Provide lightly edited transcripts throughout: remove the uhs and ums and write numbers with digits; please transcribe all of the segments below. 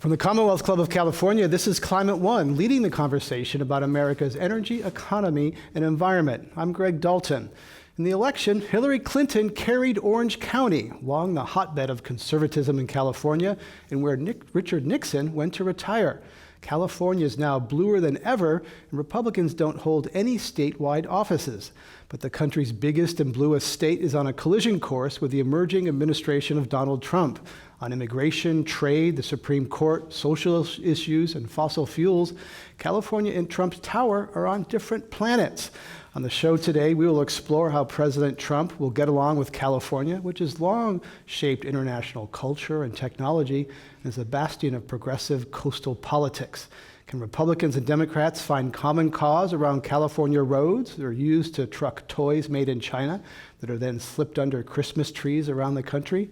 From the Commonwealth Club of California, this is Climate One, leading the conversation about America's energy, economy, and environment. I'm Greg Dalton. In the election, Hillary Clinton carried Orange County, long the hotbed of conservatism in California, and where Richard Nixon went to retire. California is now bluer than ever, and Republicans don't hold any statewide offices. But the country's biggest and bluest state is on a collision course with the emerging administration of Donald Trump. On immigration, trade, the Supreme Court, social issues, and fossil fuels, California and Trump's tower are on different planets. On the show today, we will explore how President Trump will get along with California, which has long shaped international culture and technology and is a bastion of progressive coastal politics. Can Republicans and Democrats find common cause around California roads that are used to truck toys made in China that are then slipped under Christmas trees around the country?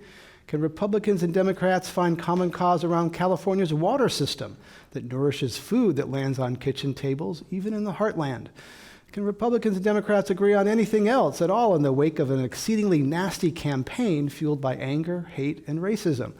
Can Republicans and Democrats find common cause around California's water system that nourishes food that lands on kitchen tables, even in the heartland? Can Republicans and Democrats agree on anything else at all in the wake of an exceedingly nasty campaign fueled by anger, hate, and racism?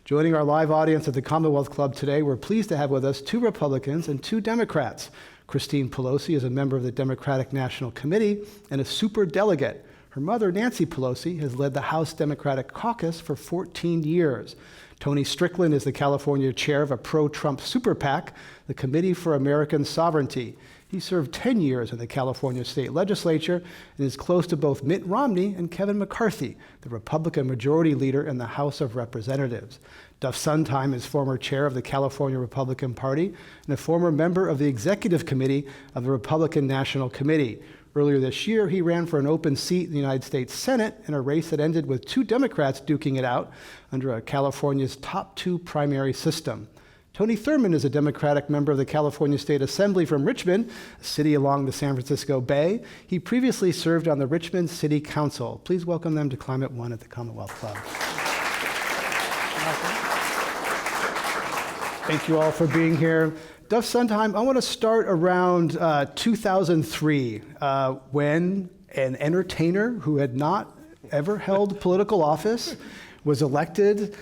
Joining our live audience at the Commonwealth Club today, we're pleased to have with us two Republicans and two Democrats. Christine Pelosi is a member of the Democratic National Committee and a superdelegate. Her mother, Nancy Pelosi, has led the House Democratic Caucus for 14 years. Tony Strickland is the California chair of a pro-Trump super PAC, the Committee for American Sovereignty. He served 10 years in the California state legislature and is close to both Mitt Romney and Kevin McCarthy, the Republican majority leader in the House of Representatives. Duff Suntime is former chair of the California Republican Party and a former member of the executive committee of the Republican National Committee. Earlier this year, he ran for an open seat in the United States Senate in a race that ended with two Democrats duking it out under California's top two primary system. Tony Thurmond is a Democratic member of the California State Assembly from Richmond, a city along the San Francisco Bay. He previously served on the Richmond City Council. Please welcome them to Climate One at the Commonwealth Club. Thank you all for being here. Duff Suntime, I want to start around 2003 when an entertainer who had not ever held political office was elected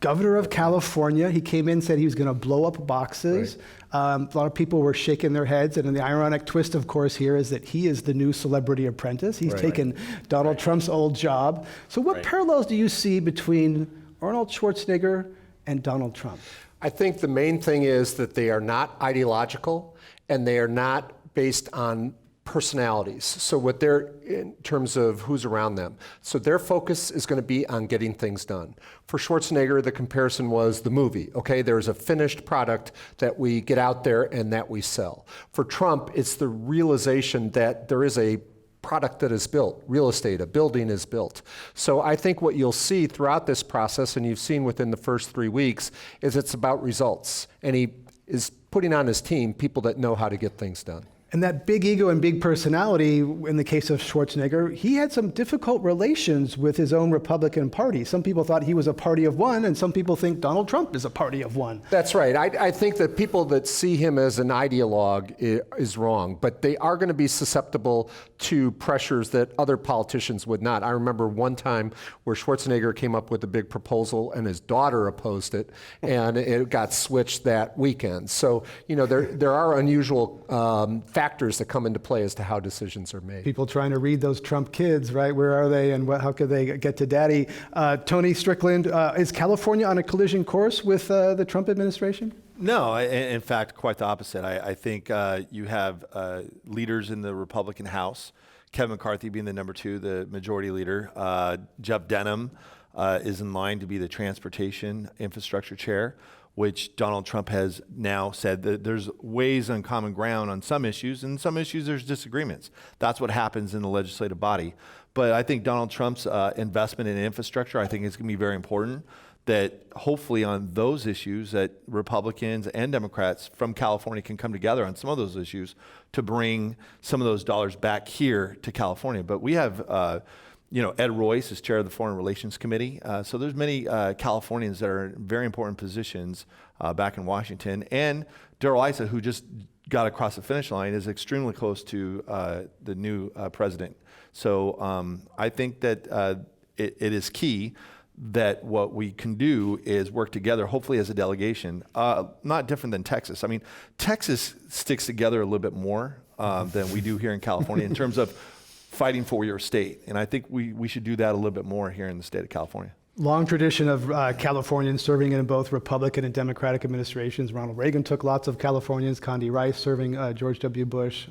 governor of California. He came in and said he was going to blow up boxes. Right. A lot of people were shaking their heads, and the ironic twist, of course, here is that he is the new celebrity apprentice. He's taken Donald Trump's old job. So what parallels do you see between Arnold Schwarzenegger and Donald Trump? I think the main thing is that they are not ideological and they are not based on personalities. So what they're, in terms of who's around them. So their focus is going to be on getting things done. For Schwarzenegger, the comparison was the movie. Okay, there's a finished product that we get out there and that we sell. For Trump, it's the realization that there is a product that is built, real estate, a building is built. So I think what you'll see throughout this process, and you've seen within the first 3 weeks, is it's about results. And he is putting on his team people that know how to get things done. And that big ego and big personality, in the case of Schwarzenegger, he had some difficult relations with his own Republican Party. Some people thought he was a party of one, and some people think Donald Trump is a party of one. That's right. I think that people that see him as an ideologue is wrong, but they are going to be susceptible to pressures that other politicians would not. I remember one time where Schwarzenegger came up with a big proposal and his daughter opposed it, and it got switched that weekend. So, you know, there are unusual factors that come into play as to how decisions are made. People trying to read those Trump kids, right? Where are they and how could they get to daddy? Tony Strickland, is California on a collision course with the Trump administration? No, in fact, quite the opposite. I think you have leaders in the Republican House, Kevin McCarthy being the number two, the majority leader. Jeff Denham is in line to be the transportation infrastructure chair, which Donald Trump has now said that there's ways on common ground on some issues, and some issues there's disagreements. That's what happens in the legislative body. But I think Donald Trump's investment in infrastructure, I think is going to be very important, that hopefully on those issues that Republicans and Democrats from California can come together on some of those issues to bring some of those dollars back here to California. But we have Ed Royce is chair of the Foreign Relations Committee. So there's many Californians that are in very important positions back in Washington. And Darrell Issa, who just got across the finish line, is extremely close to the new president. So I think that it is key that what we can do is work together, hopefully as a delegation, not different than Texas. I mean, Texas sticks together a little bit more than we do here in California in terms of fighting for your state. And I think we should do that a little bit more here in the state of California. Long tradition of Californians serving in both Republican and Democratic administrations. Ronald Reagan took lots of Californians, Condi Rice serving George W. Bush.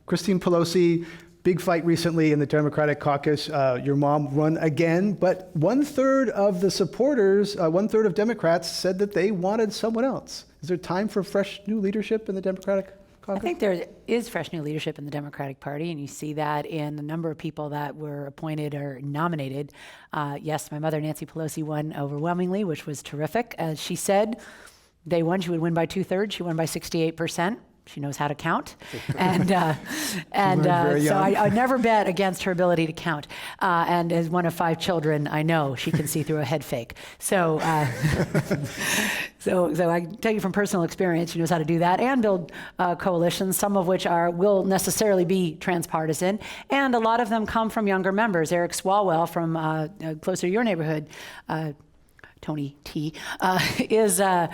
Christine Pelosi, big fight recently in the Democratic caucus. Your mom run again, but 1/3 of the supporters, 1/3 of Democrats said that they wanted someone else. Is there time for fresh new leadership in the Democratic caucus? I think there is fresh new leadership in the Democratic Party, and you see that in the number of people that were appointed or nominated. Yes, my mother, Nancy Pelosi, won overwhelmingly, which was terrific. As she said, day one, she would win by 2/3. She won by 68%. She knows how to count, and so I never bet against her ability to count. And as one of 5 children, I know she can see through a head fake. So, so I can tell you from personal experience, she knows how to do that and build coalitions, some of which will necessarily be transpartisan, and a lot of them come from younger members. Eric Swalwell from closer to your neighborhood, Tony T, is a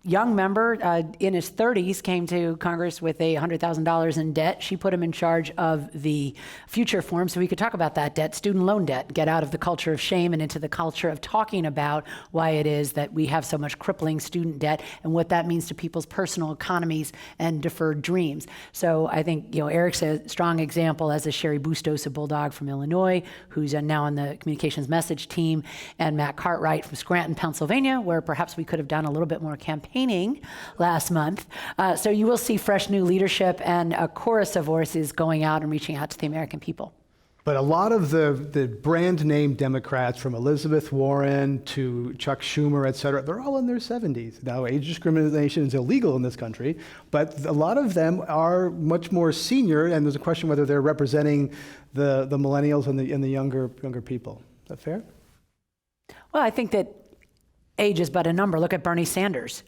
young member in his 30s, came to Congress with $100,000 in debt. She put him in charge of the future forum so we could talk about that debt, student loan debt, get out of the culture of shame and into the culture of talking about why it is that we have so much crippling student debt and what that means to people's personal economies and deferred dreams. So I think Eric's a strong example, as is Sherry Bustos, a Bulldog from Illinois, who's now on the communications message team, and Matt Cartwright from Scranton, Pennsylvania, where perhaps we could have done a little bit more campaigning last month. So you will see fresh new leadership and a chorus of voices going out and reaching out to the American people. But a lot of the brand name Democrats, from Elizabeth Warren to Chuck Schumer, et cetera, they're all in their 70s. Now, age discrimination is illegal in this country, but a lot of them are much more senior, and there's a question whether they're representing the millennials and the younger people. Is that fair? Well, I think that age is but a number. Look at Bernie Sanders.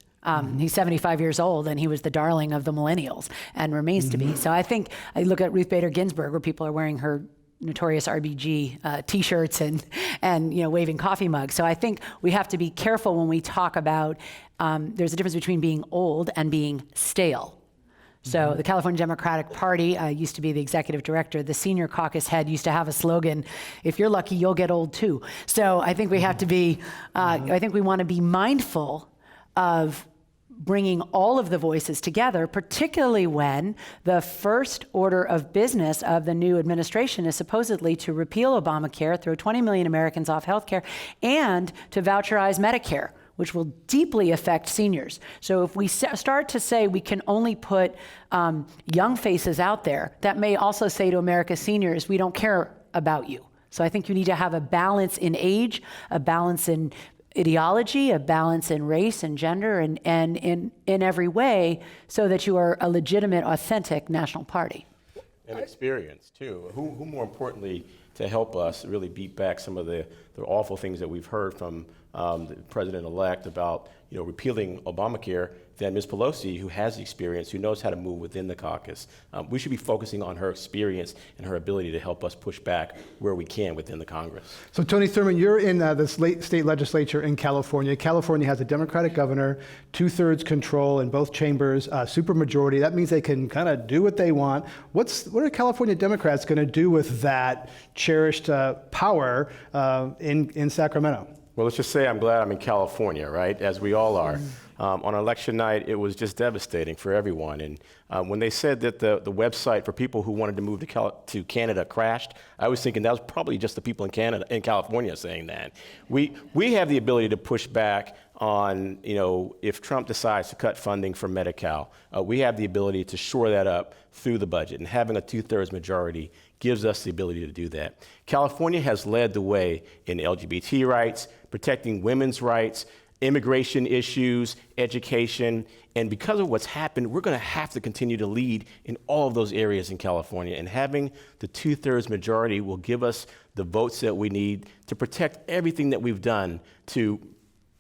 He's 75 years old, and he was the darling of the millennials and remains to be. So I think I look at Ruth Bader Ginsburg, where people are wearing her notorious RBG T-shirts and waving coffee mugs. So I think we have to be careful when we talk about there's a difference between being old and being stale. So the California Democratic Party, used to be the executive director. The senior caucus head used to have a slogan, "If you're lucky, you'll get old too." So I think we have to be, I think we want to be mindful of bringing all of the voices together, particularly when the first order of business of the new administration is supposedly to repeal Obamacare, throw 20 million Americans off health care, and to voucherize Medicare, which will deeply affect seniors. So if we start to say we can only put young faces out there, that may also say to America's seniors, we don't care about you. So I think you need to have a balance in age, a balance in ideology, a balance in race and gender, and in every way, so that you are a legitimate, authentic national party. And experience, too. Who more importantly, to help us really beat back some of the awful things that we've heard from the president-elect about repealing Obamacare than Ms. Pelosi, who has the experience, who knows how to move within the caucus. We should be focusing on her experience and her ability to help us push back where we can within the Congress. So Tony Thurmond, you're in the state legislature in California. California has a Democratic governor, 2/3 control in both chambers, supermajority. That means they can kind of do what they want. What are California Democrats going to do with that cherished power in Sacramento? Well, let's just say I'm glad I'm in California, right? As we all are. On election night, it was just devastating for everyone. And when they said that the website for people who wanted to move to Canada crashed, I was thinking that was probably just the people in California saying that. We have the ability to push back on, if Trump decides to cut funding for Medi-Cal, we have the ability to shore that up through the budget. And having a 2/3 majority gives us the ability to do that. California has led the way in LGBT rights, protecting women's rights, immigration issues, education, and because of what's happened, we're going to have to continue to lead in all of those areas in California, and having the 2/3 majority will give us the votes that we need to protect everything that we've done to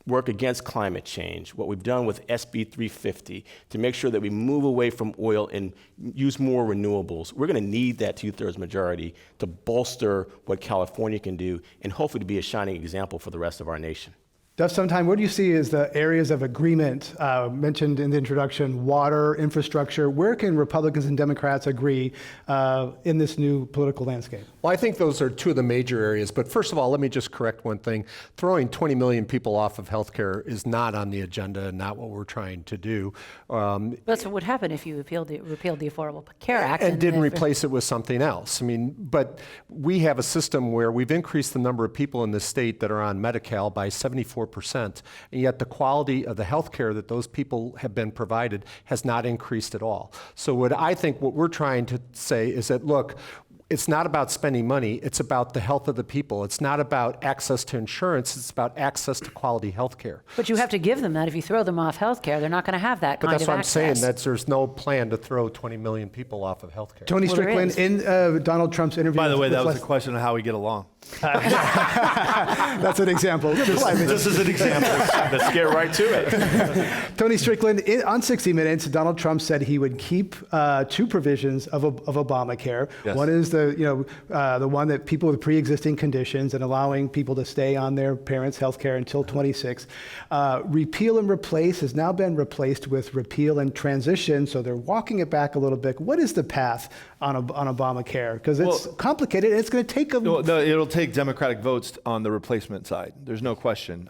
work against climate change, what we've done with SB 350 to make sure that we move away from oil and use more renewables, we're going to need that 2/3 majority to bolster what California can do and hopefully to be a shining example for the rest of our nation. Duff, sometime, what do you see as the areas of agreement mentioned in the introduction, water, infrastructure? Where can Republicans and Democrats agree in this new political landscape? Well, I think those are two of the major areas. But first of all, let me just correct one thing. Throwing 20 million people off of health care is not on the agenda and not what we're trying to do. That's what would happen if you repealed the Affordable Care Act. And didn't replace it with something else. I mean, but we have a system where we've increased the number of people in the state that are on Medi-Cal by 74%, and yet the quality of the health care that those people have been provided has not increased at all. So what we're trying to say is that, look, it's not about spending money, it's about the health of the people. It's not about access to insurance, it's about access to quality health care. But you have to give them that. If you throw them off health care, they're not going to have that kind of access. But that's what I'm saying, that there's no plan to throw 20 million people off of health care. Tony Strickland, in Donald Trump's interview. By the way, that was a question of how we get along. That's an example. This is an example. Let's get right to it. Tony Strickland, on 60 Minutes, Donald Trump said he would keep two provisions of Obamacare. Yes. One is the one that people with pre-existing conditions and allowing people to stay on their parents' health care until 26. Repeal and replace has now been replaced with repeal and transition, so they're walking it back a little bit. What is the path on Obamacare? Because it's complicated and it's going to take a... No, it'll take Democratic votes on the replacement side. There's no question.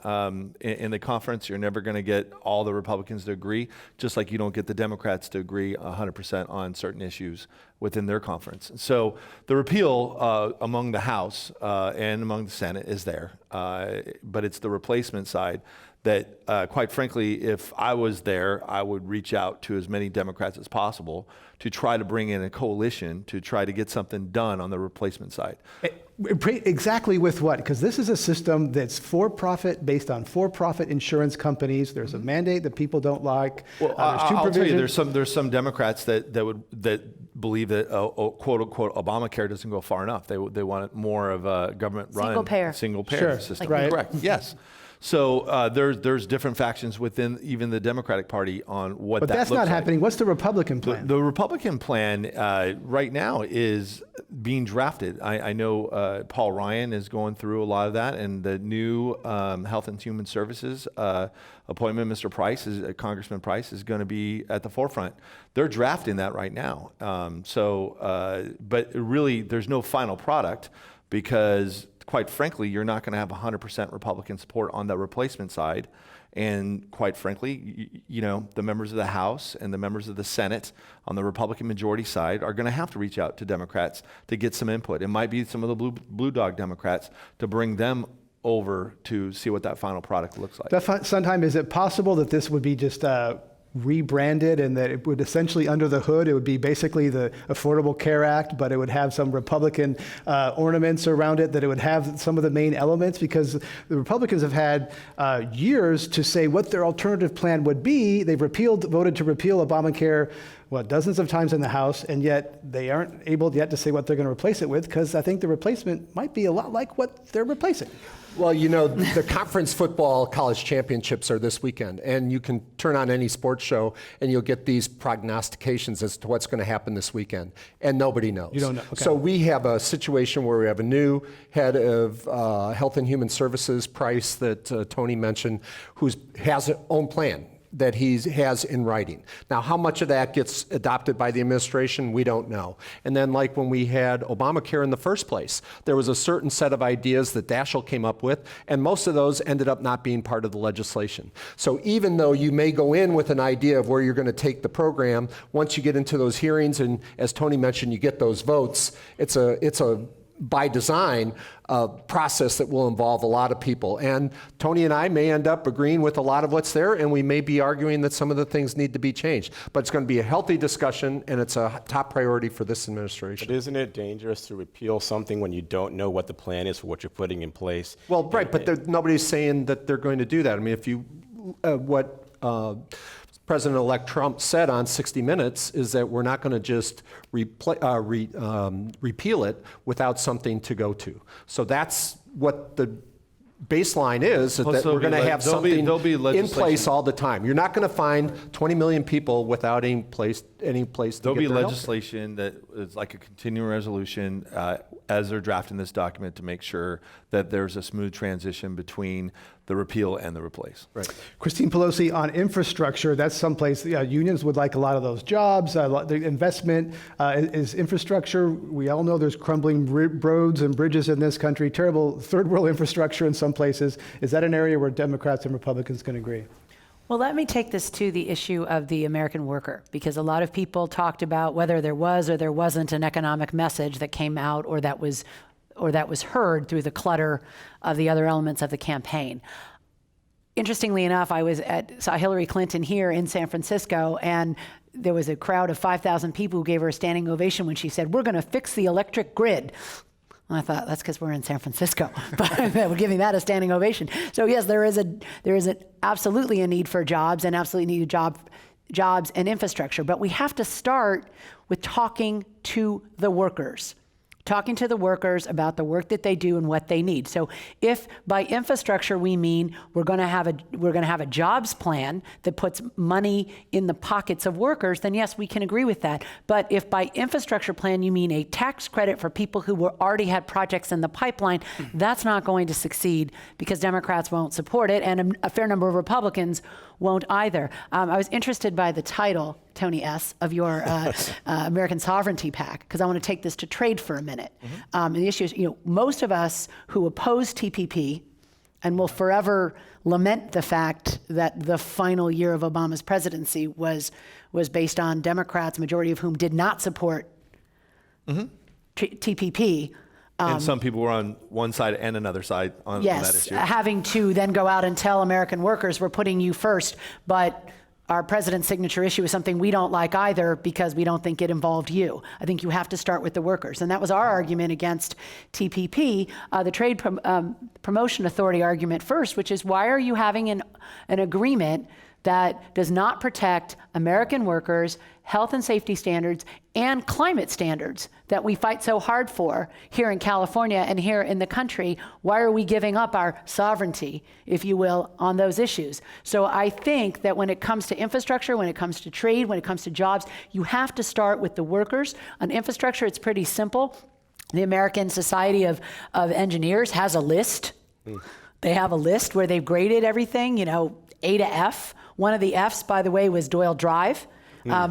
In the conference, you're never going to get all the Republicans to agree, just like you don't get the Democrats to agree 100% on certain issues within their conference. So the repeal among the House and among the Senate is there, but it's the replacement side that, quite frankly, if I was there, I would reach out to as many Democrats as possible to try to bring in a coalition to try to get something done on the replacement side. Exactly with what? Because this is a system that's for-profit, based on for-profit insurance companies. There's a mandate that people don't like. Well, there's two I'll tell you, provisions. there's some Democrats that believe that quote unquote Obamacare doesn't go far enough. They want more of a government-run single payer system. Right. Correct. Yes. So there's different factions within even the Democratic Party on what that looks like. But that's not happening. What's the Republican plan? The Republican plan right now is being drafted. I know Paul Ryan is going through a lot of that, and the new Health and Human Services appointment, Mr. Price, Congressman Price, is going to be at the forefront. They're drafting that right now. But really, there's no final product because, quite frankly, you're not going to have 100% Republican support on the replacement side. And quite frankly, the members of the House and the members of the Senate on the Republican majority side are going to have to reach out to Democrats to get some input. It might be some of the blue dog Democrats to bring them over to see what that final product looks like. Sometime, is it possible that this would be just rebranded and that it would essentially, under the hood, it would be basically the Affordable Care Act, but it would have some Republican ornaments around it, that it would have some of the main elements? Because the Republicans have had years to say what their alternative plan would be. They've voted to repeal Obamacare, dozens of times in the House, and yet they aren't able yet to say what they're going to replace it with, because I think the replacement might be a lot like what they're replacing. Well, the conference football college championships are this weekend, and you can turn on any sports show and you'll get these prognostications as to what's going to happen this weekend, and nobody knows. You don't know. Okay. So we have a situation where we have a new head of Health and Human Services, Price, that Tony mentioned, who has his own plan that he has in writing. Now, how much of that gets adopted by the administration, we don't know. And then, like when we had Obamacare in the first place, there was a certain set of ideas that Daschle came up with, and most of those ended up not being part of the legislation. So even though you may go in with an idea of where you're going to take the program, once you get into those hearings, and as Tony mentioned, you get those votes, it's a by design, process that will involve a lot of people. And Tony and I may end up agreeing with a lot of what's there, and we may be arguing that some of the things need to be changed. But it's going to be a healthy discussion, and it's a top priority for this administration. But isn't it dangerous to repeal something when you don't know what the plan is for what you're putting in place? Well, right, but nobody's saying that they're going to do that. I mean, if you, President-elect Trump said on 60 Minutes is that we're not going to just repeal it without something to go to. So that's what the baseline is that Plus, we're going to have something there'll be in legislation. place all the time. You're not going to find 20 million people without any place to There'll get be their health care. legislation that is like a continuing resolution as they're drafting this document to make sure that there's a smooth transition between the repeal and the replace. Right. Christine Pelosi, on infrastructure, that's someplace, unions would like a lot of those jobs. The investment is infrastructure. We all know there's crumbling roads and bridges in this country, terrible third world infrastructure in some places. Is that an area where Democrats and Republicans can agree? Well, let me take this to the issue of the American worker, because a lot of people talked about whether there was or there wasn't an economic message that came out or that was heard through the clutter of the other elements of the campaign. Interestingly enough, I saw Hillary Clinton here in San Francisco, and there was a crowd of 5,000 people who gave her a standing ovation when she said, "We're going to fix the electric grid." And I thought, that's because we're in San Francisco, but we're giving that a standing ovation. So yes, there is absolutely a need for jobs and absolutely need jobs and infrastructure. But we have to start with talking to the workers about the work that they do and what they need. So if by infrastructure we mean we're going to have a jobs plan that puts money in the pockets of workers, then yes, we can agree with that. But if by infrastructure plan you mean a tax credit for people who already had projects in the pipeline, that's not going to succeed because Democrats won't support it, and a fair number of Republicans won't either. I was interested by the title, Tony S., of your American Sovereignty PAC, because I want to take this to trade for a minute. And the issue is, most of us who oppose TPP and will forever lament the fact that the final year of Obama's presidency was based on Democrats, majority of whom did not support TPP. And some people were on one side and another side on that issue. Yes, having to then go out and tell American workers, we're putting you first, but our president's signature issue is something we don't like either because we don't think it involved you. I think you have to start with the workers. And that was our argument against TPP, the Trade Promotion Authority argument first, which is why are you having an agreement that does not protect American workers, health and safety standards, and climate standards that we fight so hard for here in California and here in the country? Why are we giving up our sovereignty, if you will, on those issues? So I think that when it comes to infrastructure, when it comes to trade, when it comes to jobs, you have to start with the workers. On infrastructure, it's pretty simple. The American Society of Engineers has a list. They have a list where they've graded everything, A to F. One of the Fs, by the way, was Doyle Drive.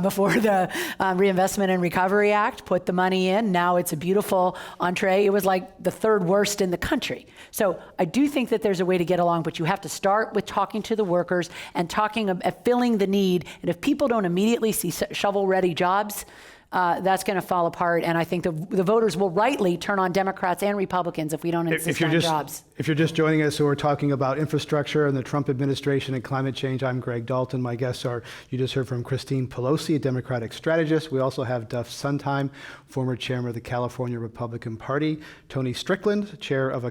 Before the Reinvestment and Recovery Act put the money in. Now it's a beautiful entree. It was like the third worst in the country. So I do think that there's a way to get along, but you have to start with talking to the workers and filling the need. And if people don't immediately see shovel-ready jobs, that's going to fall apart. And I think the voters will rightly turn on Democrats and Republicans if we don't insist on jobs. If you're just joining us, so we're talking about infrastructure and the Trump administration and climate change. I'm Greg Dalton. My guests are, you just heard from Christine Pelosi, a Democratic strategist. We also have Duff Suntime, former chairman of the California Republican Party, Tony Strickland, chair of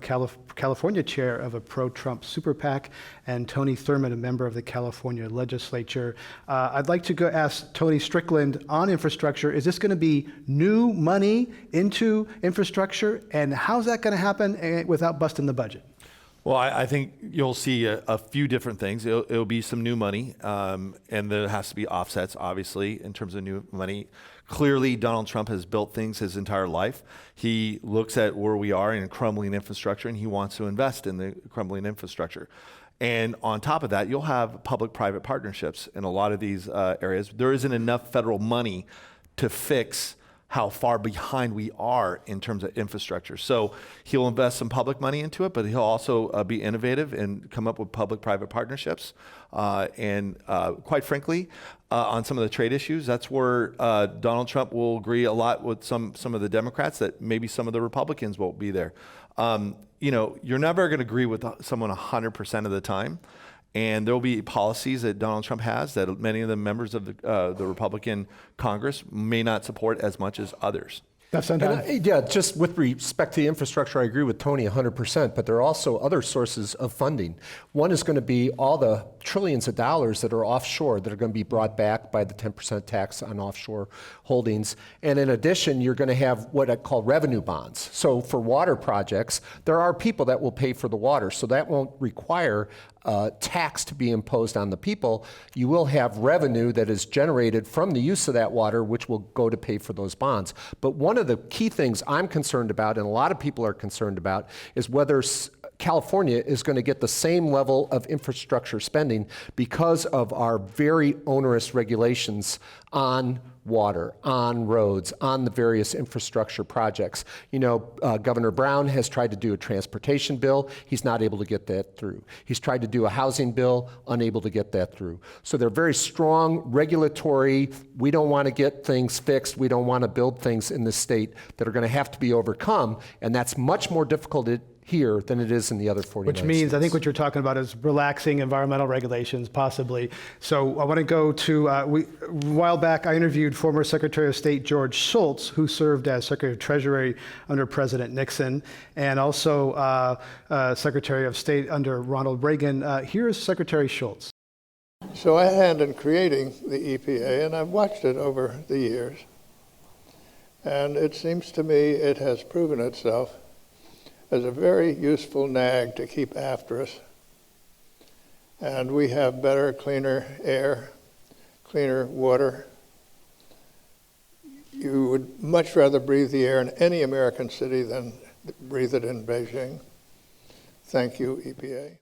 California chair of a pro-Trump super PAC, and Tony Thurmond, a member of the California legislature. I'd like to ask Tony Strickland on infrastructure. Is this going to be new money into infrastructure, and how's that going to happen without busting the budget? Well, I think you'll see a few different things. It'll be some new money, and there has to be offsets, obviously, in terms of new money. Clearly, Donald Trump has built things his entire life. He looks at where we are in crumbling infrastructure, and he wants to invest in the crumbling infrastructure. And on top of that, you'll have public-private partnerships in a lot of these areas. There isn't enough federal money to fix how far behind we are in terms of infrastructure. So he'll invest some public money into it, but he'll also be innovative and come up with public-private partnerships. And quite frankly, on some of the trade issues, that's where Donald Trump will agree a lot with some of the Democrats that maybe some of the Republicans won't be there. You're never going to agree with someone 100% of the time. And there will be policies that Donald Trump has that many of the members of the Republican Congress may not support as much as others. Just with respect to the infrastructure, I agree with Tony 100%, but there are also other sources of funding. One is going to be all the trillions of dollars that are offshore that are going to be brought back by the 10% tax on offshore holdings. And in addition, you're going to have what I call revenue bonds. So for water projects, there are people that will pay for the water, so that won't require tax to be imposed on the people. You will have revenue that is generated from the use of that water, which will go to pay for those bonds. But one of the key things I'm concerned about, and a lot of people are concerned about, is whether California is going to get the same level of infrastructure spending because of our very onerous regulations on water, on roads, on the various infrastructure projects. You know, Governor Brown has tried to do a transportation bill. He's not able to get that through. He's tried to do a housing bill, unable to get that through. So they're very strong regulatory, we don't want to get things fixed, we don't want to build things in this state that are going to have to be overcome, and that's much more difficult here than it is in the other 49 Which means, states. I think what you're talking about is relaxing environmental regulations, possibly. So I want to go to, a while back I interviewed former Secretary of State George Shultz, who served as Secretary of Treasury under President Nixon, and also Secretary of State under Ronald Reagan. Here's Secretary Shultz. So I had a hand in creating the EPA, and I've watched it over the years. And it seems to me it has proven itself as a very useful nag to keep after us. And we have better, cleaner air, cleaner water. You would much rather breathe the air in any American city than breathe it in Beijing. Thank you, EPA.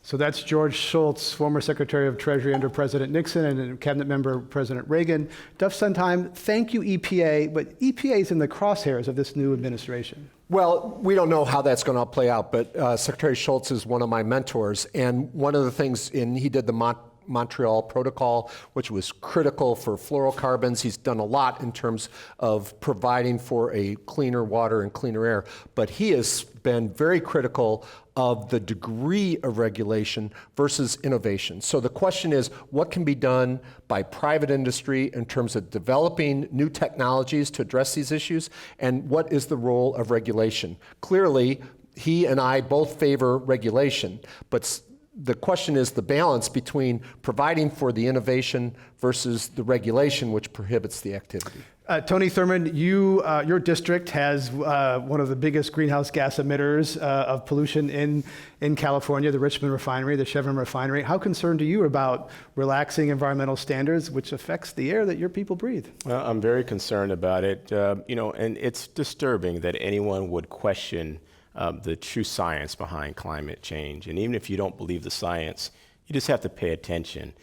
So that's George Shultz, former Secretary of Treasury under President Nixon and a cabinet member of President Reagan. Duff Suntime, thank you, EPA, but EPA is in the crosshairs of this new administration. Well, we don't know how that's going to play out, but Secretary Shultz is one of my mentors, and one of the things, he did the Montreal Protocol, which was critical for fluorocarbons. He's done a lot in terms of providing for a cleaner water and cleaner air, but he has been very critical of the degree of regulation versus innovation. So the question is, what can be done by private industry in terms of developing new technologies to address these issues, and what is the role of regulation? Clearly, he and I both favor regulation, but the question is the balance between providing for the innovation versus the regulation which prohibits the activity. Tony Thurmond, your district has one of the biggest greenhouse gas emitters of pollution in California, the Richmond refinery, the Chevron refinery. How concerned are you about relaxing environmental standards, which affects the air that your people breathe? Well, I'm very concerned about it. And it's disturbing that anyone would question the true science behind climate change. And even if you don't believe the science, you just have to pay attention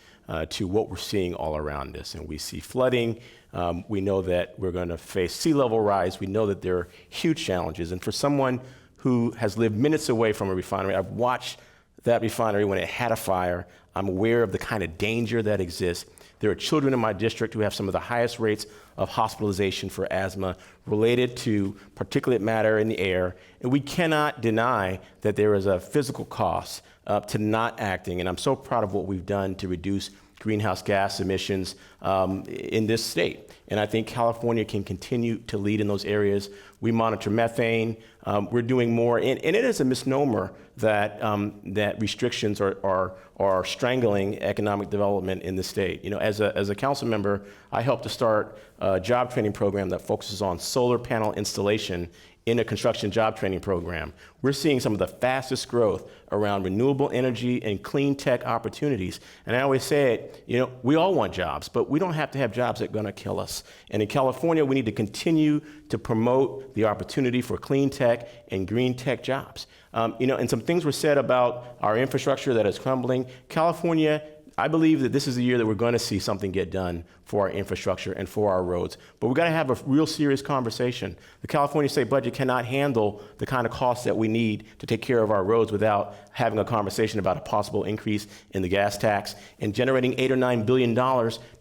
to what we're seeing all around us. And we see flooding. We know that we're going to face sea level rise. We know that there are huge challenges. And for someone who has lived minutes away from a refinery, I've watched that refinery when it had a fire. I'm aware of the kind of danger that exists. There are children in my district who have some of the highest rates of hospitalization for asthma related to particulate matter in the air. And we cannot deny that there is a physical cost to not acting. And I'm so proud of what we've done to reduce greenhouse gas emissions in this state. And I think California can continue to lead in those areas. We monitor methane. We're doing more. And it is a misnomer that that restrictions are strangling economic development in the state. As a council member, I helped to start a job training program that focuses on solar panel installation in a construction job training program. We're seeing some of the fastest growth around renewable energy and clean tech opportunities. And I always say it, we all want jobs, but we don't have to have jobs that are gonna kill us. And in California, we need to continue to promote the opportunity for clean tech and green tech jobs. And some things were said about our infrastructure that is crumbling. California, I believe that this is the year that we're going to see something get done for our infrastructure and for our roads. But we've got to have a real serious conversation. The California state budget cannot handle the kind of costs that we need to take care of our roads without having a conversation about a possible increase in the gas tax and generating $8 or $9 billion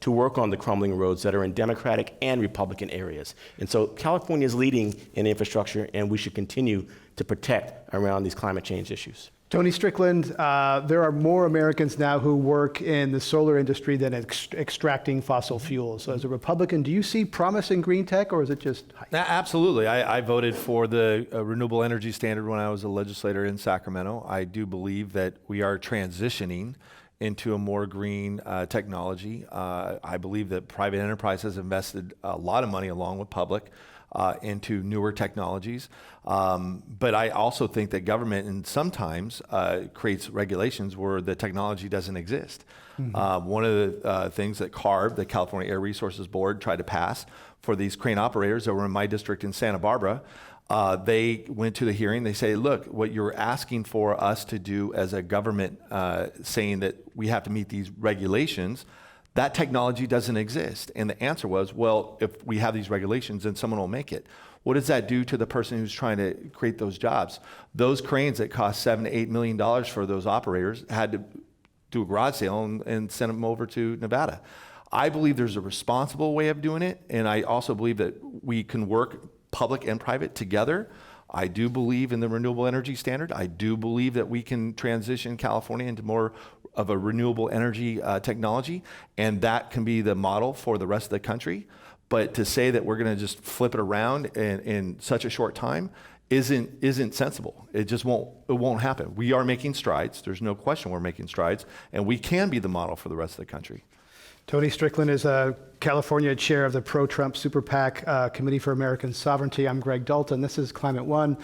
to work on the crumbling roads that are in Democratic and Republican areas. And so California is leading in infrastructure, and we should continue to protect around these climate change issues. Tony Strickland, there are more Americans now who work in the solar industry than extracting fossil fuels. So as a Republican, do you see promise in green tech, or is it just hype? Absolutely. I voted for the renewable energy standard when I was a legislator in Sacramento. I do believe that we are transitioning into a more green technology. I believe that private enterprise has invested a lot of money along with public into newer technologies. But I also think that government and sometimes creates regulations where the technology doesn't exist. One of the things that CARB, the California Air Resources Board, tried to pass for these crane operators that were in my district in Santa Barbara, they went to the hearing. They say, look, what you're asking for us to do as a government, saying that we have to meet these regulations, that technology doesn't exist. And the answer was, well, if we have these regulations, then someone will make it. What does that do to the person who's trying to create those jobs? Those cranes that cost $7 to $8 million for those operators had to do a garage sale and send them over to Nevada. I believe there's a responsible way of doing it, and I also believe that we can work public and private together. I do believe in the renewable energy standard. I do believe that we can transition California into more of a renewable energy technology, and that can be the model for the rest of the country. But to say that we're going to just flip it around in such a short time isn't sensible. It won't happen. We are making strides. There's no question we're making strides, and we can be the model for the rest of the country. Tony Strickland is a California chair of the pro-Trump Super PAC Committee for American Sovereignty. I'm Greg Dalton. This is Climate One.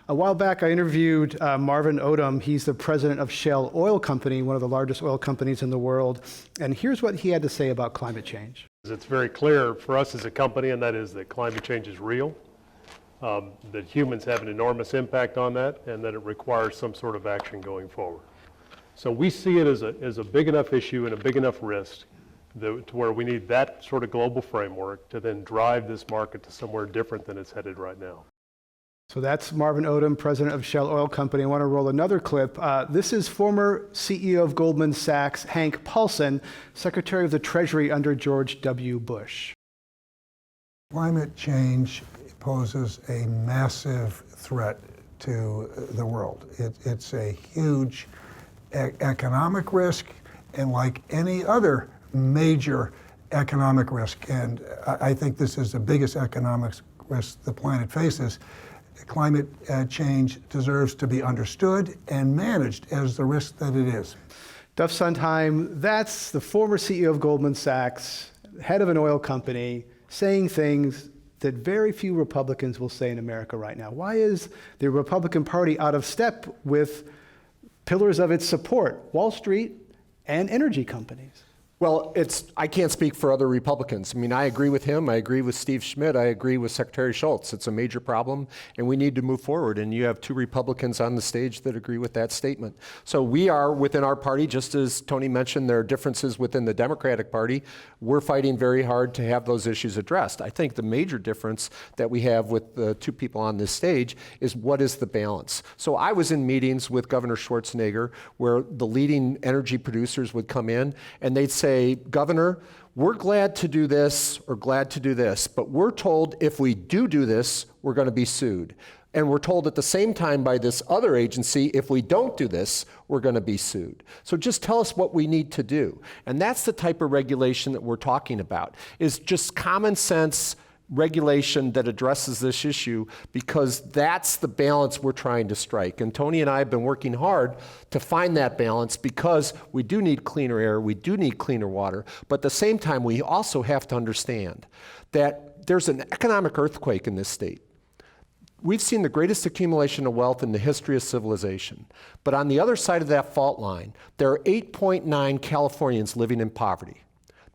A while back, I interviewed Marvin Odom. He's the president of Shell Oil Company, one of the largest oil companies in the world. And here's what he had to say about climate change. It's very clear for us as a company, and that is that climate change is real, that humans have an enormous impact on that, and that it requires some sort of action going forward. So we see it as a big enough issue and a big enough risk to where we need that sort of global framework to then drive this market to somewhere different than it's headed right now. So that's Marvin Odom, president of Shell Oil Company. I want to roll another clip. This is former CEO of Goldman Sachs, Hank Paulson, Secretary of the Treasury under George W. Bush. Climate change poses a massive threat to the world. It's a huge economic risk, and like any other major economic risk, and I think this is the biggest economic risk the planet faces, climate change deserves to be understood and managed as the risk that it is. Duff Sondheim, that's the former CEO of Goldman Sachs, head of an oil company, saying things that very few Republicans will say in America right now. Why is the Republican Party out of step with pillars of its support, Wall Street and energy companies? Well, I can't speak for other Republicans. I mean, I agree with him. I agree with Steve Schmidt. I agree with Secretary Schultz. It's a major problem, and we need to move forward. And you have two Republicans on the stage that agree with that statement. So we are, within our party, just as Tony mentioned, there are differences within the Democratic Party. We're fighting very hard to have those issues addressed. I think the major difference that we have with the two people on this stage is what is the balance. So I was in meetings with Governor Schwarzenegger where the leading energy producers would come in and they'd say, Governor, we're glad to do this or glad to do this, but we're told if we do this, we're going to be sued. And we're told at the same time by this other agency, if we don't do this, we're going to be sued. So just tell us what we need to do. And that's the type of regulation that we're talking about, is just common sense regulation that addresses this issue, because that's the balance we're trying to strike. And Tony and I have been working hard to find that balance, because we do need cleaner air, we do need cleaner water, but at the same time we also have to understand that there's an economic earthquake in this state. We've seen the greatest accumulation of wealth in the history of civilization. But on the other side of that fault line, there are 8.9 Californians living in poverty.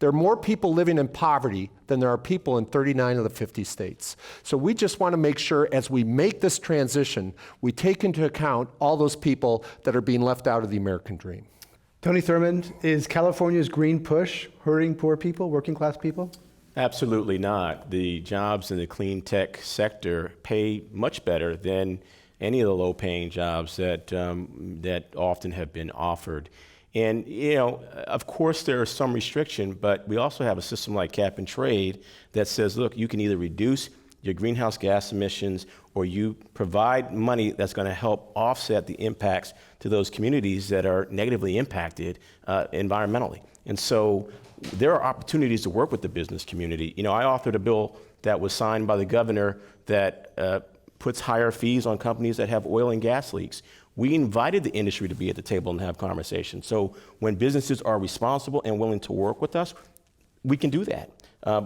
There are more people living in poverty than there are people in 39 of the 50 states. So we just want to make sure as we make this transition, we take into account all those people that are being left out of the American dream. Tony Thurmond, is California's green push hurting poor people, working class people? Absolutely not. The jobs in the clean tech sector pay much better than any of the low-paying jobs that often have been offered. And, of course, there is some restriction, but we also have a system like cap and trade that says, look, you can either reduce your greenhouse gas emissions or you provide money that's going to help offset the impacts to those communities that are negatively impacted environmentally. And so there are opportunities to work with the business community. I authored a bill that was signed by the governor that puts higher fees on companies that have oil and gas leaks. We invited the industry to be at the table and have conversations. So when businesses are responsible and willing to work with us, we can do that.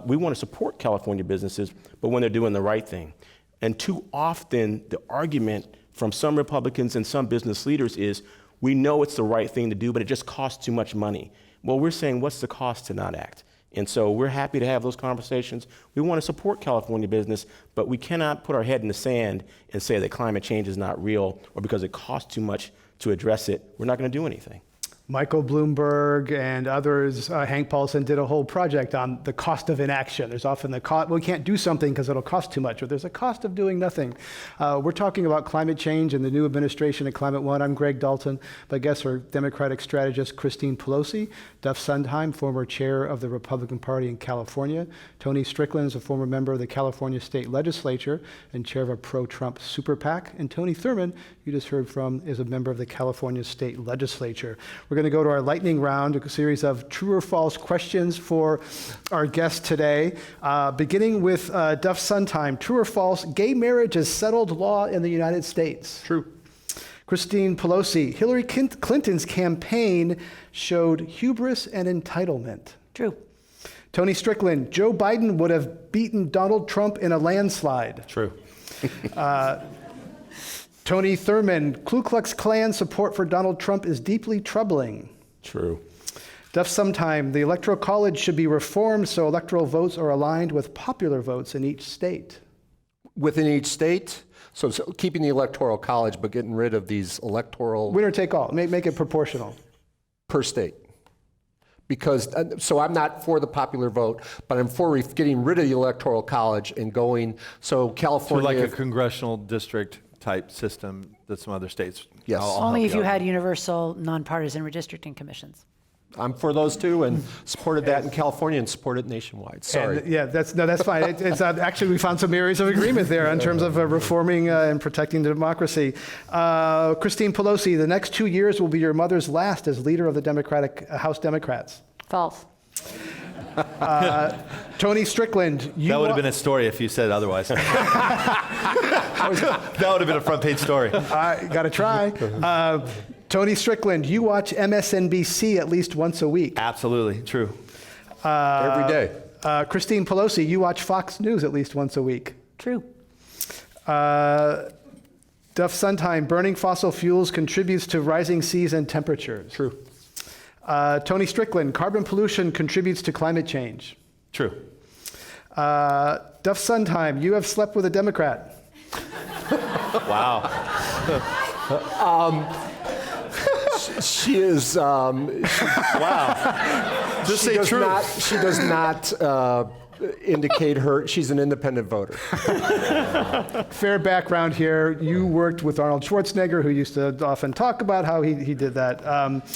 We want to support California businesses, but when they're doing the right thing. And too often, the argument from some Republicans and some business leaders is, we know it's the right thing to do, but it just costs too much money. Well, we're saying, what's the cost to not act? And so we're happy to have those conversations. We want to support California business, but we cannot put our head in the sand and say that climate change is not real, or because it costs too much to address it, we're not going to do anything. Michael Bloomberg and others, Hank Paulson did a whole project on the cost of inaction. There's often the cost, well, we can't do something because it'll cost too much, or there's a cost of doing nothing. We're talking about climate change and the new administration at Climate One. I'm Greg Dalton. My guests are Democratic strategist Christine Pelosi, Duff Sondheim, former chair of the Republican Party in California. Tony Strickland is a former member of the California State Legislature and chair of a pro-Trump super PAC. And Tony Thurmond, you just heard from, is a member of the California State Legislature. We're going to go to our lightning round, a series of true or false questions for our guests today. Beginning with Duff Sondheim, true or false, gay marriage is settled law in the United States? True. Christine Pelosi, Hillary Clinton's campaign showed hubris and entitlement. True. Tony Strickland, Joe Biden would have beaten Donald Trump in a landslide. True. Tony Thurmond, Ku Klux Klan support for Donald Trump is deeply troubling. True. Duff Sondheim, the Electoral College should be reformed so electoral votes are aligned with popular votes in each state. Within each state, so keeping the Electoral College, but getting rid of these electoral Winner take all, make it proportional. per state. Because, so I'm not for the popular vote, but I'm for getting rid of the Electoral College and going, so So California. like a congressional district type system that some other states. Yes. I'll Only help if you out. had universal nonpartisan redistricting commissions. I'm for those two and supported that in California and supported nationwide. Sorry. And, yeah, that's fine. It's actually, we found some areas of agreement there in terms of reforming and protecting democracy. Christine Pelosi, the next 2 years will be your mother's last as leader of the Democratic House Democrats. False. Tony Strickland, That would have been a story if you said otherwise. That would have been a front page story. got to try. Tony Strickland, you watch MSNBC at least once a week. Absolutely, true. Every day. Christine Pelosi, you watch Fox News at least once a week. True. Duff Sondheim, burning fossil fuels contributes to rising seas and temperatures. True. Tony Strickland, carbon pollution contributes to climate change. True. Duff Sondheim, you have slept with a Democrat. Wow. She is, Wow. Just say true. she does not indicate she's an independent voter. Fair background here. You worked with Arnold Schwarzenegger, who used to often talk about how he did that.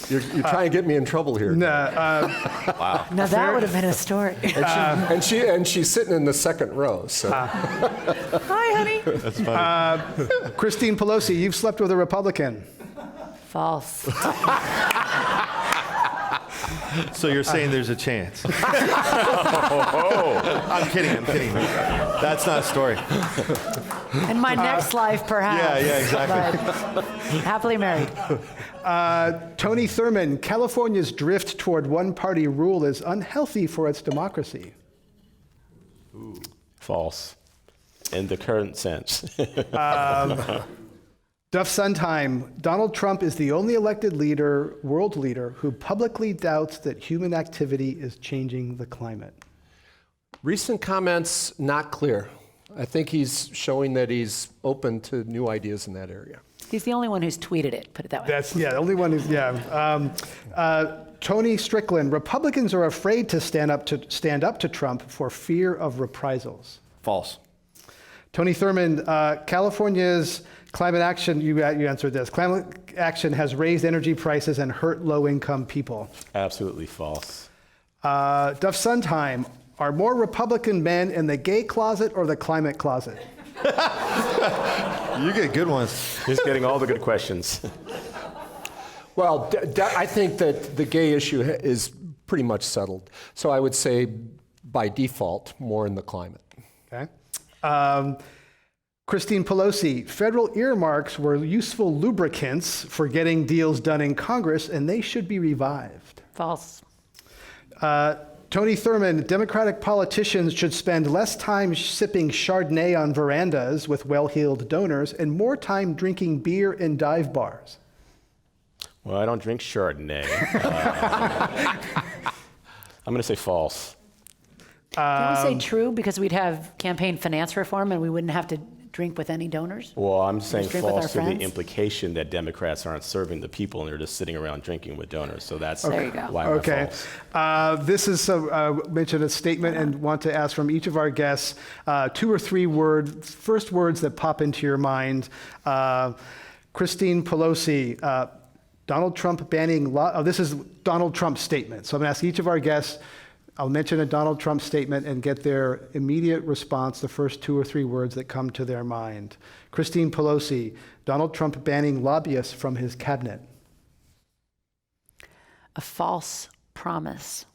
You're trying to get me in trouble here. Wow. Now that would have been a story. And she's sitting in the second row. So. Hi, honey. That's funny. Christine Pelosi, you've slept with a Republican. False. So you're saying there's a chance? I'm kidding. That's not a story. In my next life, perhaps. Yeah, exactly. But happily married. Tony Thurmond, California's drift toward one-party rule is unhealthy for its democracy. False. In the current sense. Duff Sondheim, Donald Trump is the only elected world leader, who publicly doubts that human activity is changing the climate. Recent comments, not clear. I think he's showing that he's open to new ideas in that area. He's the only one who's tweeted it, put it that way. The only one who's, Tony Strickland, Republicans are afraid to stand up to Trump for fear of reprisals. False. Tony Thurmond, California's climate action, you answered this. Climate action has raised energy prices and hurt low-income people. Absolutely false. Duff Sondheim, are more Republican men in the gay closet or the climate closet? You get good ones. He's getting all the good questions. Well, I think that the gay issue is pretty much settled. So I would say, by default, more in the climate. Okay. Christine Pelosi, federal earmarks were useful lubricants for getting deals done in Congress, and they should be revived. False. Tony Thurmond, Democratic politicians should spend less time sipping Chardonnay on verandas with well-heeled donors and more time drinking beer in dive bars. Well, I don't drink Chardonnay. I'm going to say false. Can we say true because we'd have campaign finance reform and we wouldn't have to drink with any donors? Well, I'm saying drink with our false to the friends? implication that Democrats aren't serving the people and they're just sitting around drinking with donors. So that's There you go. why we're Okay. false. This is mentioned a statement and want to ask from each of our guests 2 or 3 first words that pop into your mind. Christine Pelosi, Donald Trump banning this is Donald Trump's statement. So I'm going to ask each of our guests, I'll mention a Donald Trump statement and get their immediate response, the first 2 or 3 words that come to their mind. Christine Pelosi, Donald Trump banning lobbyists from his cabinet. A false promise.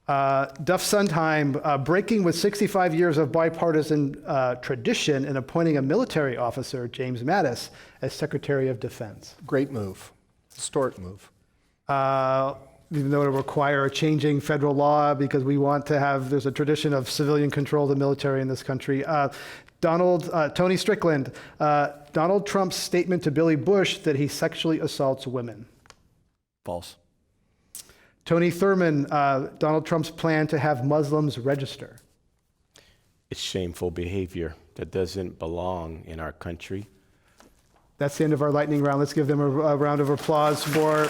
Duff Sondheim, breaking with 65 years of bipartisan tradition and appointing a military officer, James Mattis, as Secretary of Defense. Great move. Historic move. Even though it will require a changing federal law because we want to have, there's a tradition of civilian control of the military in this country. Tony Strickland, Donald Trump's statement to Billy Bush that he sexually assaults women. False. Tony Thurmond, Donald Trump's plan to have Muslims register. It's shameful behavior that doesn't belong in our country. That's the end of our lightning round. Let's give them a round of applause for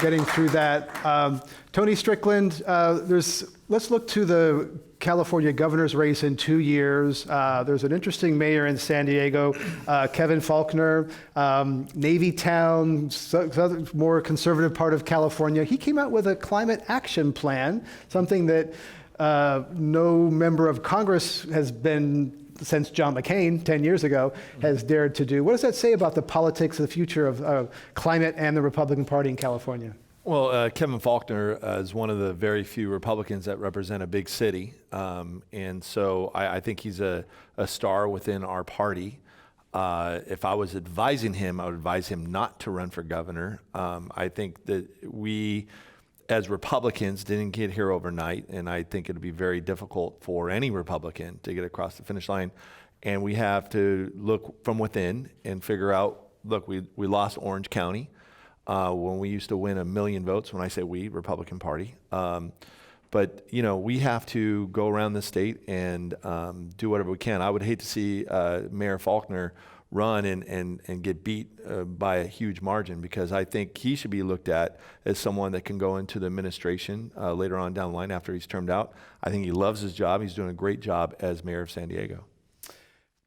getting through that. Tony Strickland, let's look to the California governor's race in 2 years. There's an interesting mayor in San Diego, Kevin Faulconer, Navy Town, more conservative part of California. He came out with a climate action plan, something that no member of Congress has been, since John McCain 10 years ago, has dared to do. What does that say about the politics of the future of climate and the Republican Party in California? Well, Kevin Faulconer is one of the very few Republicans that represent a big city. And so I think he's a star within our party. If I was advising him, I would advise him not to run for governor. I think that we, as Republicans, didn't get here overnight, and I think it'll be very difficult for any Republican to get across the finish line. And we have to look from within and figure out, look, we lost Orange County when we used to win 1 million votes. When I say we, Republican Party. But, you know, we have to go around the state and do whatever we can. I would hate to see Mayor Faulconer run and get beat by a huge margin, because I think he should be looked at as someone that can go into the administration later on down the line after he's termed out. I think he loves his job. He's doing a great job as mayor of San Diego.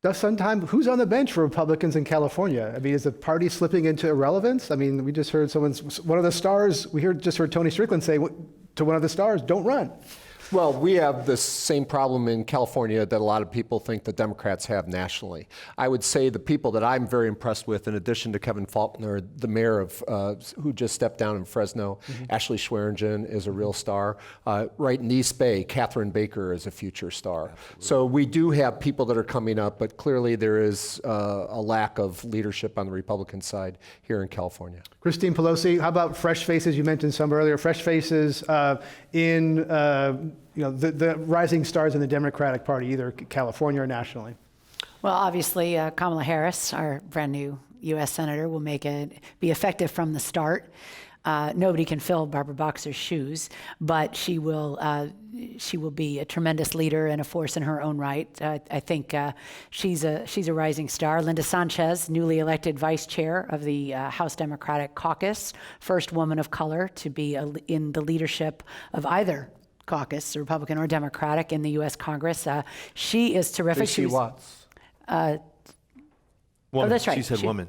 Does sometimes, who's on the bench for Republicans in California? I mean, is the party slipping into irrelevance? I mean, we just heard one of the stars, just heard Tony Strickland say to one of the stars, don't run. Well, we have the same problem in California that a lot of people think the Democrats have nationally. I would say the people that I'm very impressed with, in addition to Kevin Faulconer, the mayor of who just stepped down in Fresno, Ashley Swearingen is a real star. Right in East Bay, Catherine Baker is a future star. Absolutely. So we do have people that are coming up, but clearly there is a lack of leadership on the Republican side here in California. Christine Pelosi, how about fresh faces? You mentioned some earlier. Fresh faces in the rising stars in the Democratic Party, either California or nationally. Well, obviously, Kamala Harris, our brand new U.S. Senator, will be effective from the start. Nobody can fill Barbara Boxer's shoes, but she will be a tremendous leader and a force in her own right. I think she's a rising star. Linda Sanchez, newly elected vice chair of the House Democratic Caucus, first woman of color to be in the leadership of either caucus, Republican or Democratic, in the U.S. Congress. She is terrific. Stacey Watts. Woman. Oh, that's right. She said woman.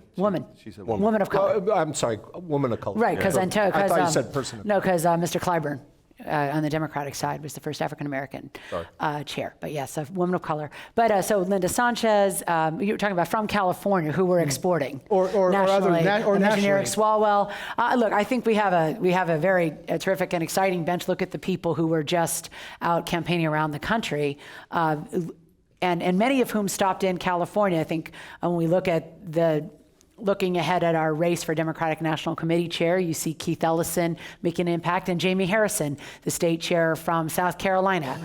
She said woman of color. I'm sorry, woman of color. Right, because I thought you said person of color. No, because Mr. Clyburn on the Democratic side, was the first African-American chair. But yes, a woman of color. But so Linda Sanchez, you were talking about from California, who we're exporting. Or nationally. nationally. Eric Swalwell. Look, I think we have a very terrific and exciting bench. Look at the people who were just out campaigning around the country. And many of whom stopped in California. I think when we look at looking ahead at our race for Democratic National Committee chair, you see Keith Ellison making an impact, and Jamie Harrison, the state chair from South Carolina,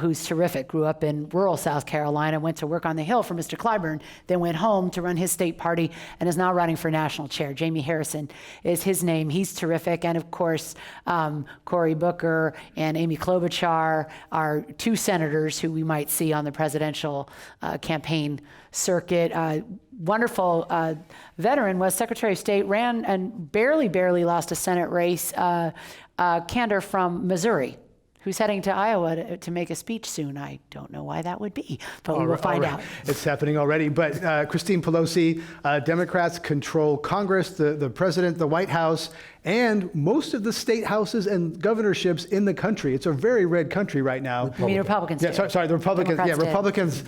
who's terrific, grew up in rural South Carolina, went to work on the Hill for Mr. Clyburn, then went home to run his state party and is now running for national chair. Jamie Harrison is his name. He's terrific. And of course, Cory Booker and Amy Klobuchar are two senators who we might see on the presidential campaign circuit. Wonderful veteran was Secretary of State, ran and barely lost a Senate race, Kander from Missouri, who's heading to Iowa to make a speech soon. I don't know why that would be, but we will find out. It's happening already. But Christine Pelosi, Democrats control Congress, the president, the White House, and most of the state houses and governorships in the country. It's a very red country right now. You mean Republicans? Yeah, sorry, the Republicans. Democrats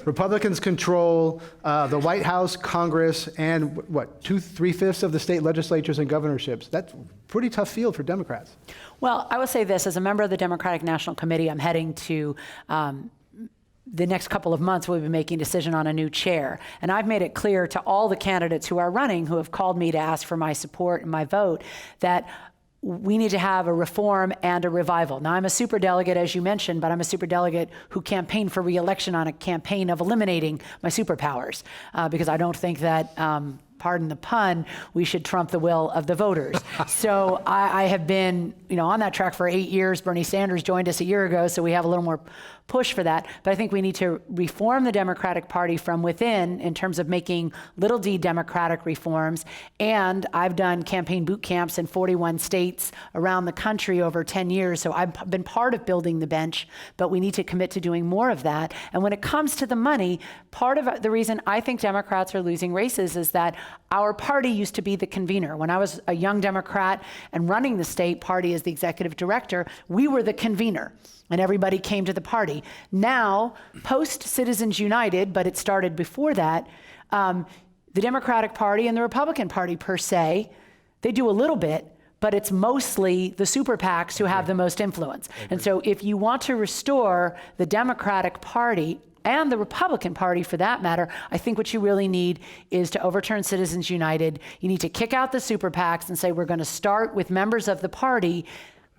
Republicans control the White House, Congress, and what, 3/5 of the state legislatures and governorships. That's a pretty tough field for Democrats. Well, I will say this, as a member of the Democratic National Committee, I'm heading to the next couple of months, we'll be making a decision on a new chair. And I've made it clear to all the candidates who are running, who have called me to ask for my support and my vote, that we need to have a reform and a revival. Now, I'm a superdelegate, as you mentioned, but I'm a superdelegate who campaigned for re-election on a campaign of eliminating my superpowers, because I don't think that, pardon the pun, we should trump the will of the voters. So I have been, on that track for 8 years. Bernie Sanders joined us a year ago, so we have a little more push for that. But I think we need to reform the Democratic Party from within in terms of making little d democratic reforms. And I've done campaign boot camps in 41 states around the country over 10 years. So I've been part of building the bench, but we need to commit to doing more of that. And when it comes to the money, part of the reason I think Democrats are losing races is that our party used to be the convener. When I was a young Democrat and running the state party as the executive director, we were the convener, and everybody came to the party. Now, post Citizens United, but it started before that, the Democratic Party and the Republican Party per se, they do a little bit, but it's mostly the super PACs who have the most influence. And so if you want to restore the Democratic Party, and the Republican Party for that matter, I think what you really need is to overturn Citizens United. You need to kick out the super PACs and say, we're going to start with members of the party,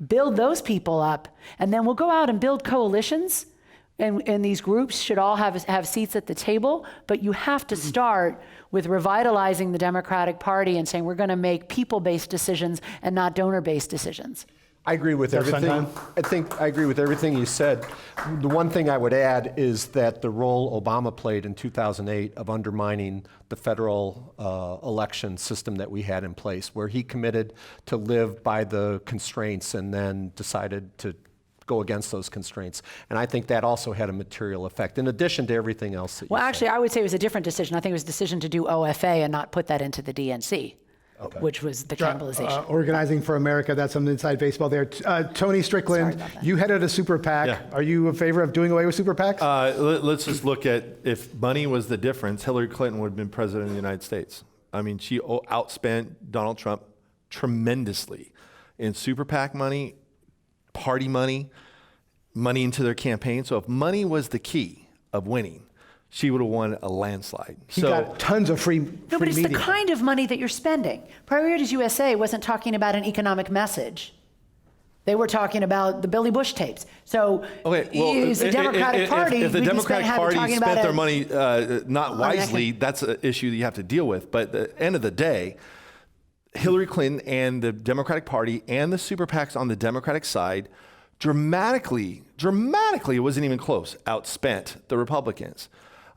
build those people up, and then we'll go out and build coalitions. And these groups should all have seats at the table, but you have to start with revitalizing the Democratic Party and saying we're going to make people-based decisions and not donor-based decisions. I agree with everything. I agree with everything you said. The one thing I would add is that the role Obama played in 2008 of undermining the federal election system that we had in place, where he committed to live by the constraints and then decided to go against those constraints. And I think that also had a material effect, in addition to everything else that you said. Actually, I would say it was a different decision. I think it was a decision to do OFA and not put that into the DNC. Okay. Which was the cannibalization. Organizing for America, that's some inside baseball there. Tony Strickland, you headed a super PAC. Yeah. Are you in favor of doing away with super PACs? Let's just look at, if money was the difference, Hillary Clinton would have been president of the United States. I mean, she outspent Donald Trump tremendously in super PAC money, party money, money into their campaign. So if money was the key of winning, she would have won a landslide. He got tons of free No, but it's media. the kind of money that you're spending. Priorities USA wasn't talking about an economic message. They were talking about the Billy Bush tapes. So it's the Democratic Party. If the Democratic Party spent their money not wisely, that's an issue that you have to deal with. But at the end of the day, Hillary Clinton and the Democratic Party and the super PACs on the Democratic side dramatically, it wasn't even close, outspent the Republicans.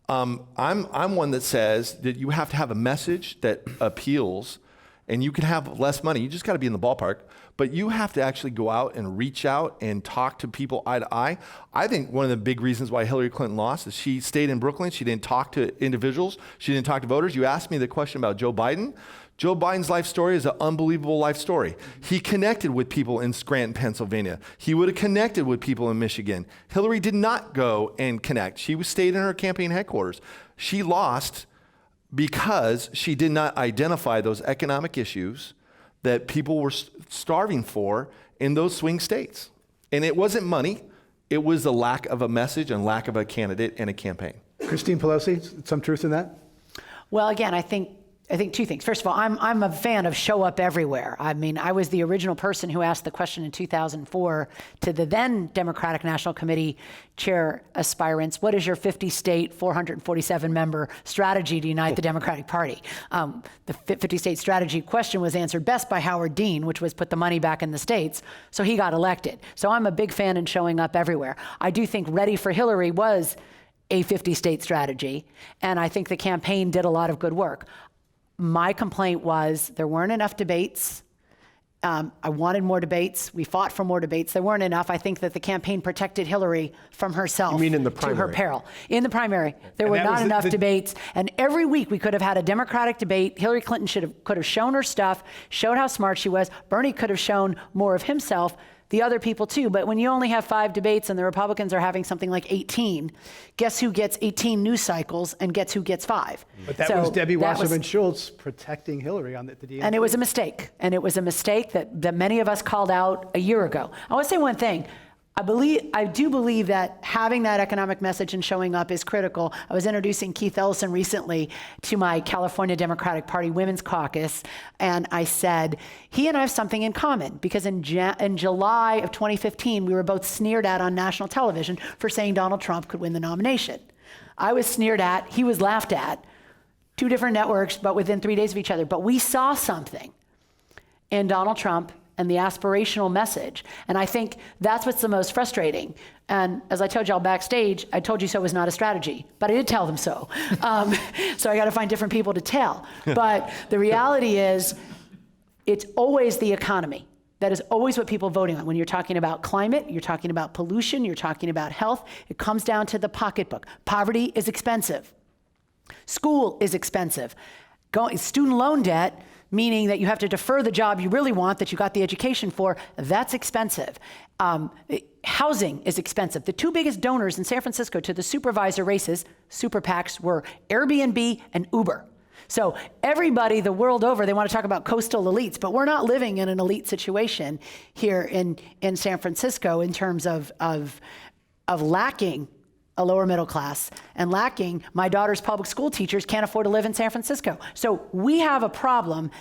I'm one that says that you have to have a message that appeals and you can have less money. You just got to be in the ballpark. But you have to actually go out and reach out and talk to people eye to eye. I think one of the big reasons why Hillary Clinton lost is she stayed in Brooklyn. She didn't talk to individuals. She didn't talk to voters. You asked me the question about Joe Biden. Joe Biden's life story is an unbelievable life story. He connected with people in Scranton, Pennsylvania. He would have connected with people in Michigan. Hillary did not go and connect. She stayed in her campaign headquarters. She lost because she did not identify those economic issues that people were starving for in those swing states. And it wasn't money. It was the lack of a message and lack of a candidate and a campaign. Christine Pelosi, some truth in that? Well, again, I think two things. First of all, I'm a fan of show up everywhere. I mean, I was the original person who asked the question in 2004 to the then Democratic National Committee chair aspirants, what is your 50-state, 447-member strategy to unite the Democratic Party? The 50-state strategy question was answered best by Howard Dean, which was put the money back in the states, so he got elected. So I'm a big fan in showing up everywhere. I do think Ready for Hillary was a 50-state strategy, and I think the campaign did a lot of good work. My complaint was there weren't enough debates. I wanted more debates. We fought for more debates. There weren't enough. I think that the campaign protected Hillary from herself. You mean in the to her primary? peril. In the primary, there were not enough debates. And every week we could have had a Democratic debate. Hillary Clinton could have shown her stuff, showed how smart she was. Bernie could have shown more of himself. The other people too, but when you only have 5 debates and the Republicans are having something like 18, guess who gets 18 news cycles and guess who gets 5? But that was Debbie Wasserman Schultz protecting Hillary on the DNC. And it was a mistake. And it was a mistake that many of us called out a year ago. I want to say one thing. I do believe that having that economic message and showing up is critical. I was introducing Keith Ellison recently to my California Democratic Party Women's Caucus, and I said, he and I have something in common, because in July of 2015, we were both sneered at on national television for saying Donald Trump could win the nomination. I was sneered at, he was laughed at, 2 different networks, but within 3 days of each other. But we saw something in Donald Trump and the aspirational message. And I think that's what's the most frustrating. And as I told y'all backstage, I told you so was not a strategy, but I did tell them so. So I got to find different people to tell. But the reality is, it's always the economy. That is always what people are voting on. When you're talking about climate, you're talking about pollution, you're talking about health, it comes down to the pocketbook. Poverty is expensive. School is expensive. Student loan debt, meaning that you have to defer the job you really want, that you got the education for, that's expensive. Housing is expensive. The 2 biggest donors in San Francisco to the supervisor races, super PACs, were Airbnb and Uber. So everybody the world over, they want to talk about coastal elites, but we're not living in an elite situation here in San Francisco in terms of lacking a lower middle class and lacking my daughter's public school teachers can't afford to live in San Francisco. So we have a problem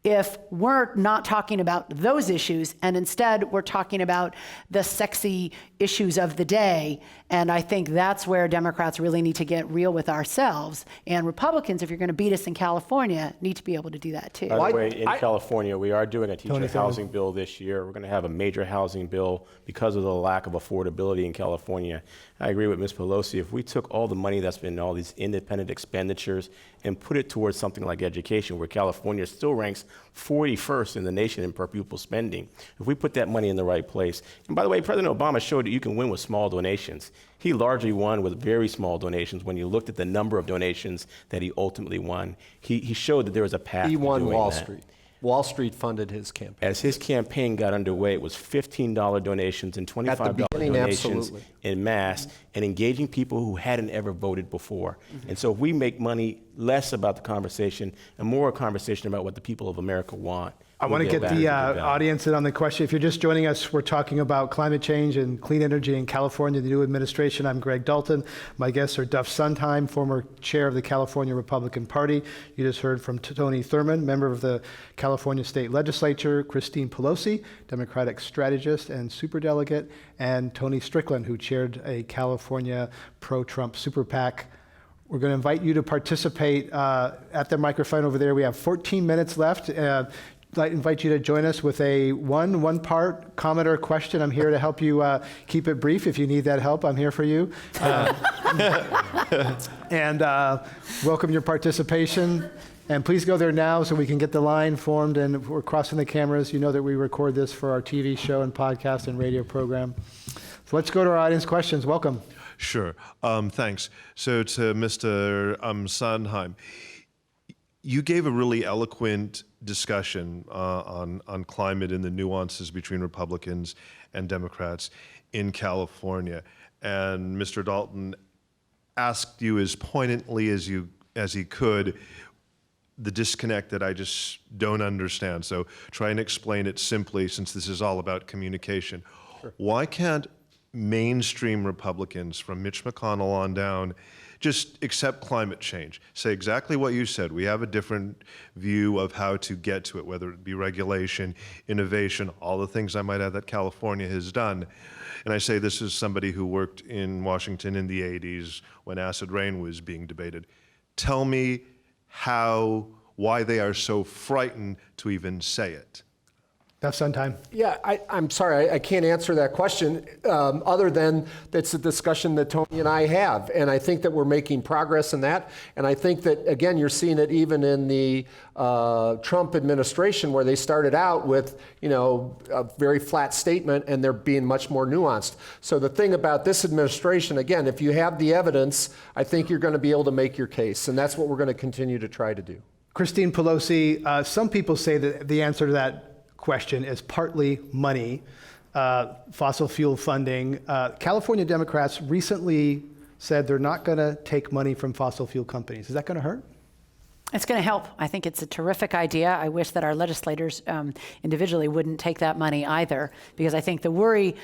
if we're not talking about those issues, and instead we're talking about the sexy issues of the day. And I think that's where Democrats really need to get real with ourselves. And Republicans, if you're going to beat us in California, need to be able to do that too. By the way, in California, we are doing a teacher housing bill this year. We're going to have a major housing bill because of the lack of affordability in California. I agree with Ms. Pelosi. If we took all the money that's been in all these independent expenditures and put it towards something like education, where California still ranks 41st in the nation in per pupil spending, if we put that money in the right place. And by the way, President Obama showed that you can win with small donations. He largely won with very small donations. When you looked at the number of donations that he ultimately won, he showed that there was a path. He won Wall that. Street. Wall Street funded his campaign. As his campaign got underway, it was $15 donations and $25 donations en masse, and engaging people who hadn't ever voted before. And so if we make money less about the conversation and more a conversation about what the people of America want. I want to get the audience in on the question. If you're just joining us, we're talking about climate change and clean energy in California, the new administration. I'm Greg Dalton. My guests are Duff Sondheim, former chair of the California Republican Party. You just heard from Tony Thurmond, member of the California State Legislature, Christine Pelosi, Democratic strategist and superdelegate, and Tony Strickland, who chaired a California pro-Trump super PAC. We're going to invite you to participate at the microphone over there. We have 14 minutes left. I'd invite you to join us with a one-part comment or question. I'm here to help you keep it brief. If you need that help, I'm here for you. And welcome your participation. And please go there now so we can get the line formed, and we're crossing the cameras. You know that we record this for our TV show and podcast and radio program. So let's go to our audience questions. Welcome. Sure. Thanks. So to Mr. Sondheim, you gave a really eloquent discussion on climate and the nuances between Republicans and Democrats in California. And Mr. Dalton asked you as poignantly as he could the disconnect that I just don't understand. So try and explain it simply, since this is all about communication. Sure. Why can't mainstream Republicans from Mitch McConnell on down just accept climate change? Say exactly what you said. We have a different view of how to get to it, whether it be regulation, innovation, all the things I might add that California has done. And I say this as somebody who worked in Washington in the 80s when acid rain was being debated. Tell me why they are so frightened to even say it. That's Sondheim. Yeah, I'm sorry, I can't answer that question other than it's a discussion that Tony and I have. And I think that we're making progress in that. And I think that, again, you're seeing it even in the Trump administration, where they started out with, a very flat statement, and they're being much more nuanced. So the thing about this administration, again, if you have the evidence, I think you're going to be able to make your case. And that's what we're going to continue to try to do. Christine Pelosi, some people say that the answer to that question is partly money, fossil fuel funding. California Democrats recently said they're not going to take money from fossil fuel companies. Is that going to hurt? It's going to help. I think it's a terrific idea. I wish that our legislators individually wouldn't take that money either, because I think the worry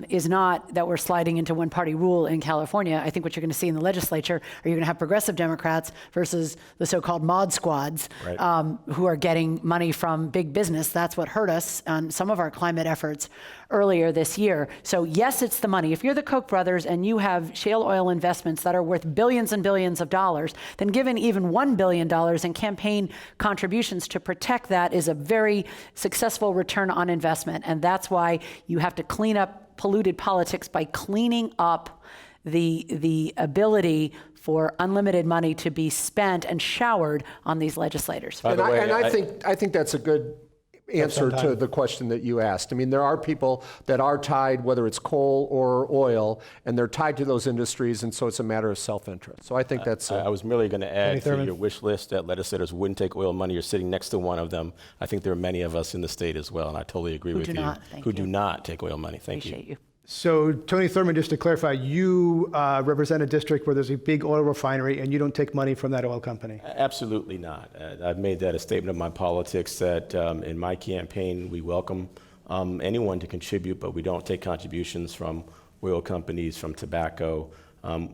is not that we're sliding into one-party rule in California. I think what you're going to see in the legislature are you're going to have progressive Democrats versus the so-called mod squads, right, who are getting money from big business. That's what hurt us on some of our climate efforts earlier this year. So yes, it's the money. If you're the Koch brothers and you have shale oil investments that are worth billions and billions of dollars, then given even $1 billion in campaign contributions to protect that is a very successful return on investment. And that's why you have to clean up polluted politics by cleaning up the ability for unlimited money to be spent and showered on these legislators. I think that's a good answer to the question that you asked. I mean, there are people that are tied, whether it's coal or oil, and they're tied to those industries, and so it's a matter of self-interest. So I think that's... I was merely going to add to your wish list that legislators wouldn't take oil money. You're sitting next to one of them. I think there are many of us in the state as well, and I totally agree with you, who do not take oil money. Thank you. Appreciate you. So, Tony Thurmond, just to clarify, you represent a district where there's a big oil refinery and you don't take money from that oil company? Absolutely not. I've made that a statement of my politics that in my campaign we welcome anyone to contribute, but we don't take contributions from oil companies, from tobacco.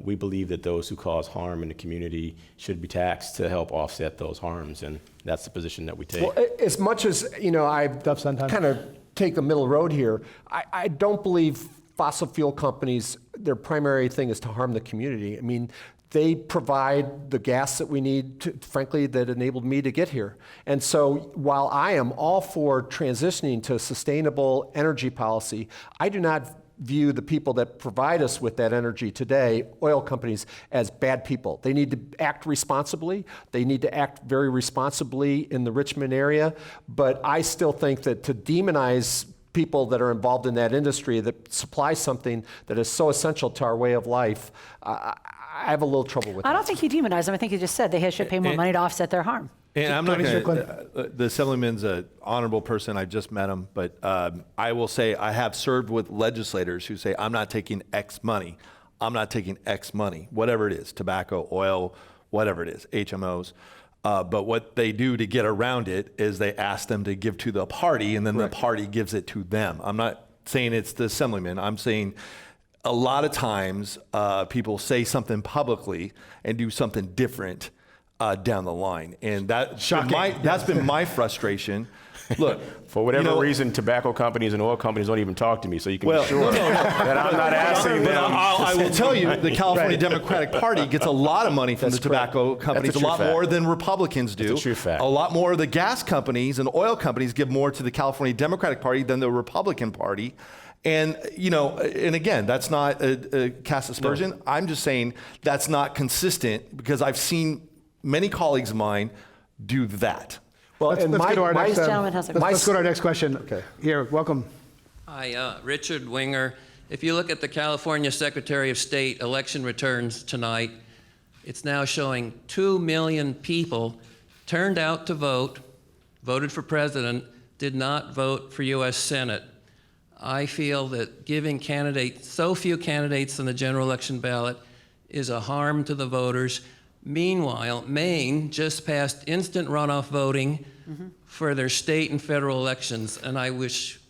We believe that those who cause harm in the community should be taxed to help offset those harms, and that's the position that we take. Well, as much as, I kind of take the middle road here, I don't believe fossil fuel companies, their primary thing is to harm the community. I mean, they provide the gas that we need, frankly, that enabled me to get here. And so while I am all for transitioning to a sustainable energy policy, I do not view the people that provide us with that energy today, oil companies, as bad people. They need to act responsibly. They need to act very responsibly in the Richmond area. But I still think that to demonize people that are involved in that industry that supply something that is so essential to our way of life, I have a little trouble with that. I don't think he demonized them. I think he just said they should pay more money to offset their harm. And I'm not going to, the Assemblyman's an honorable person. I just met him. But I will say I have served with legislators who say, I'm not taking X money. I'm not taking X money, whatever it is, tobacco, oil, whatever it is, HMOs. But what they do to get around it is they ask them to give to the party, and then the party gives it to them. I'm not saying it's the Assemblyman. I'm saying a lot of times people say something publicly and do something different down the line. And that's been my frustration. Look, for whatever reason, tobacco companies and oil companies don't even talk to me, so you can be sure that I'm not asking them. I will tell you, the California Democratic Party gets a lot of money from the tobacco companies, a lot more than Republicans do. That's a true fact. A lot more of the gas companies and oil companies give more to the California Democratic Party than the Republican Party. And, and again, that's not a cast aspersion. No. I'm just saying that's not consistent, because I've seen many colleagues of mine do that. Well, Let's and go to our next. Gentleman has a question. Let's go to our next question. Okay. Here, welcome. Hi, Richard Winger. If you look at the California Secretary of State election returns tonight, it's now showing 2 million people turned out to vote, voted for president, did not vote for U.S. Senate. I feel that giving so few candidates on the general election ballot is a harm to the voters. Meanwhile, Maine just passed instant runoff voting for their state and federal elections, and I wish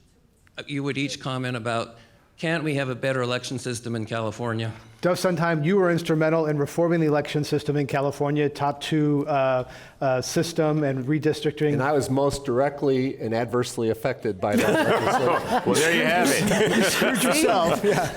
you would each comment about, can't we have a better election system in California? Dov Sondheim, you were instrumental in reforming the election system in California, top 2 system and redistricting. And I was most directly and adversely affected by that legislation. Well, there you have it. You screwed yourself. Yeah.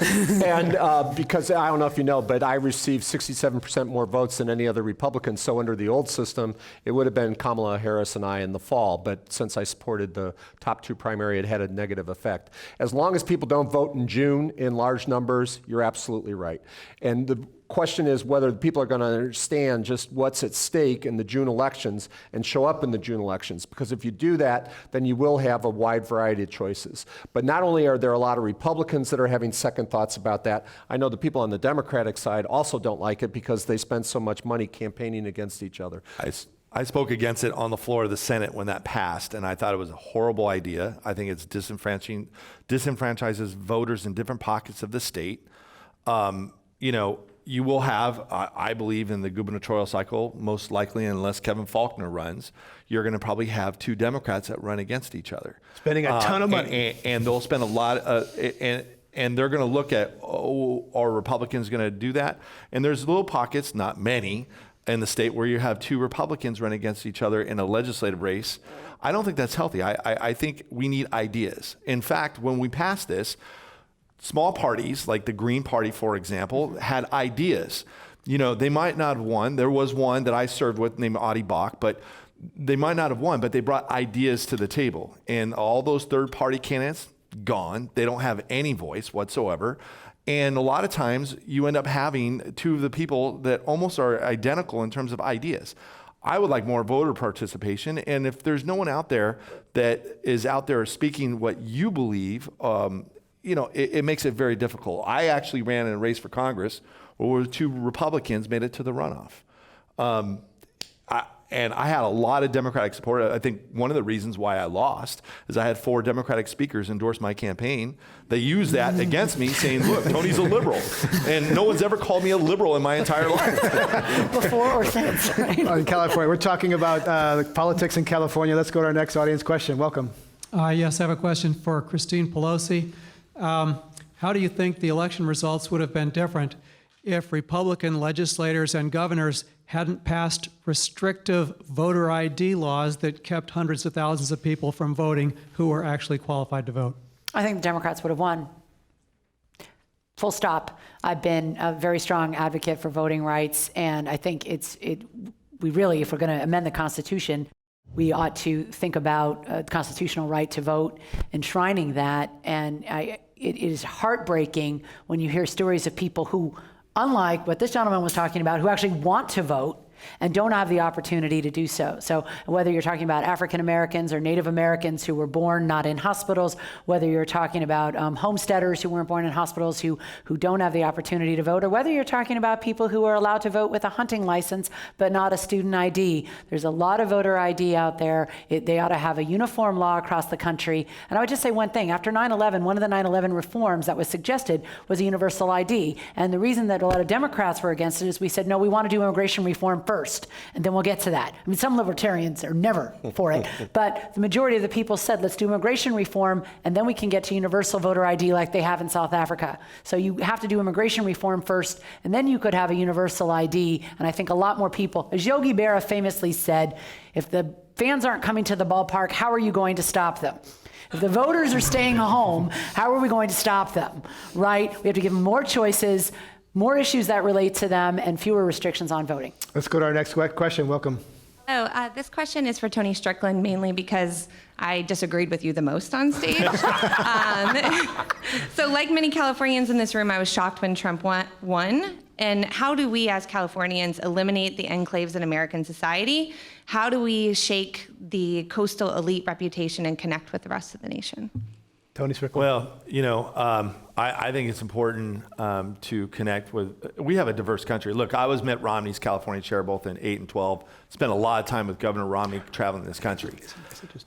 And because I don't know if you know, but I received 67% more votes than any other Republican. So under the old system, it would have been Kamala Harris and I in the fall. But since I supported the top 2 primary, it had a negative effect. As long as people don't vote in June in large numbers, you're absolutely right. And the question is whether people are going to understand just what's at stake in the June elections and show up in the June elections. Because if you do that, then you will have a wide variety of choices. But not only are there a lot of Republicans that are having second thoughts about that, I know the people on the Democratic side also don't like it because they spend so much money campaigning against each other. I spoke against it on the floor of the Senate when that passed, and I thought it was a horrible idea. I think it's disenfranchises voters in different pockets of the state. You will have, I believe, in the gubernatorial cycle, most likely, unless Kevin Faulconer runs, you're going to probably have 2 Democrats that run against each other. Spending a ton of money. And they'll spend a lot, and they're going to look at, are Republicans going to do that? And there's little pockets, not many, in the state where you have 2 Republicans run against each other in a legislative race. I don't think that's healthy. I think we need ideas. In fact, when we passed this, small parties, like the Green Party, for example, had ideas. They might not have won. There was one that I served with named Audie Bach, but they might not have won, but they brought ideas to the table. And all those third-party candidates, gone. They don't have any voice whatsoever. And a lot of times, you end up having 2 of the people that almost are identical in terms of ideas. I would like more voter participation, and if there's no one out there that is out there speaking what you believe, it makes it very difficult. I actually ran in a race for Congress where 2 Republicans made it to the runoff. And I had a lot of Democratic support. I think one of the reasons why I lost is I had 4 Democratic speakers endorse my campaign. They used that against me, saying, look, Tony's a liberal. And no one's ever called me a liberal in my entire life. Before or since, right? In California, we're talking about politics in California. Let's go to our next audience question. Welcome. Yes, I have a question for Christine Pelosi. How do you think the election results would have been different if Republican legislators and governors hadn't passed restrictive voter ID laws that kept hundreds of thousands of people from voting who were actually qualified to vote? I think the Democrats would have won. Full stop. I've been a very strong advocate for voting rights, and I think we really, if we're going to amend the Constitution, we ought to think about a constitutional right to vote, enshrining that. And it is heartbreaking when you hear stories of people who, unlike what this gentleman was talking about, who actually want to vote and don't have the opportunity to do so. So whether you're talking about African Americans or Native Americans who were born not in hospitals, whether you're talking about homesteaders who weren't born in hospitals who don't have the opportunity to vote, or whether you're talking about people who are allowed to vote with a hunting license but not a student ID. There's a lot of voter ID out there. They ought to have a uniform law across the country. And I would just say one thing. After 9/11, one of the 9/11 reforms that was suggested was a universal ID. And the reason that a lot of Democrats were against it is we said, no, we want to do immigration reform first, and then we'll get to that. I mean, some libertarians are never for it, but the majority of the people said, let's do immigration reform, and then we can get to universal voter ID like they have in South Africa. So you have to do immigration reform first, and then you could have a universal ID, and I think a lot more people, as Yogi Berra famously said, if the fans aren't coming to the ballpark, how are you going to stop them? If the voters are staying home, how are we going to stop them, right? We have to give them more choices, more issues that relate to them, and fewer restrictions on voting. Let's go to our next question. Welcome. This question is for Tony Strickland, mainly because I disagreed with you the most on stage. So like many Californians in this room, I was shocked when Trump won. And how do we as Californians eliminate the enclaves in American society? How do we shake the coastal elite reputation and connect with the rest of the nation? Tony Strickland. Well, I think it's important to connect with. We have a diverse country. Look, I was Mitt Romney's California chair both in 8 and 12. Spent a lot of time with Governor Romney traveling this country.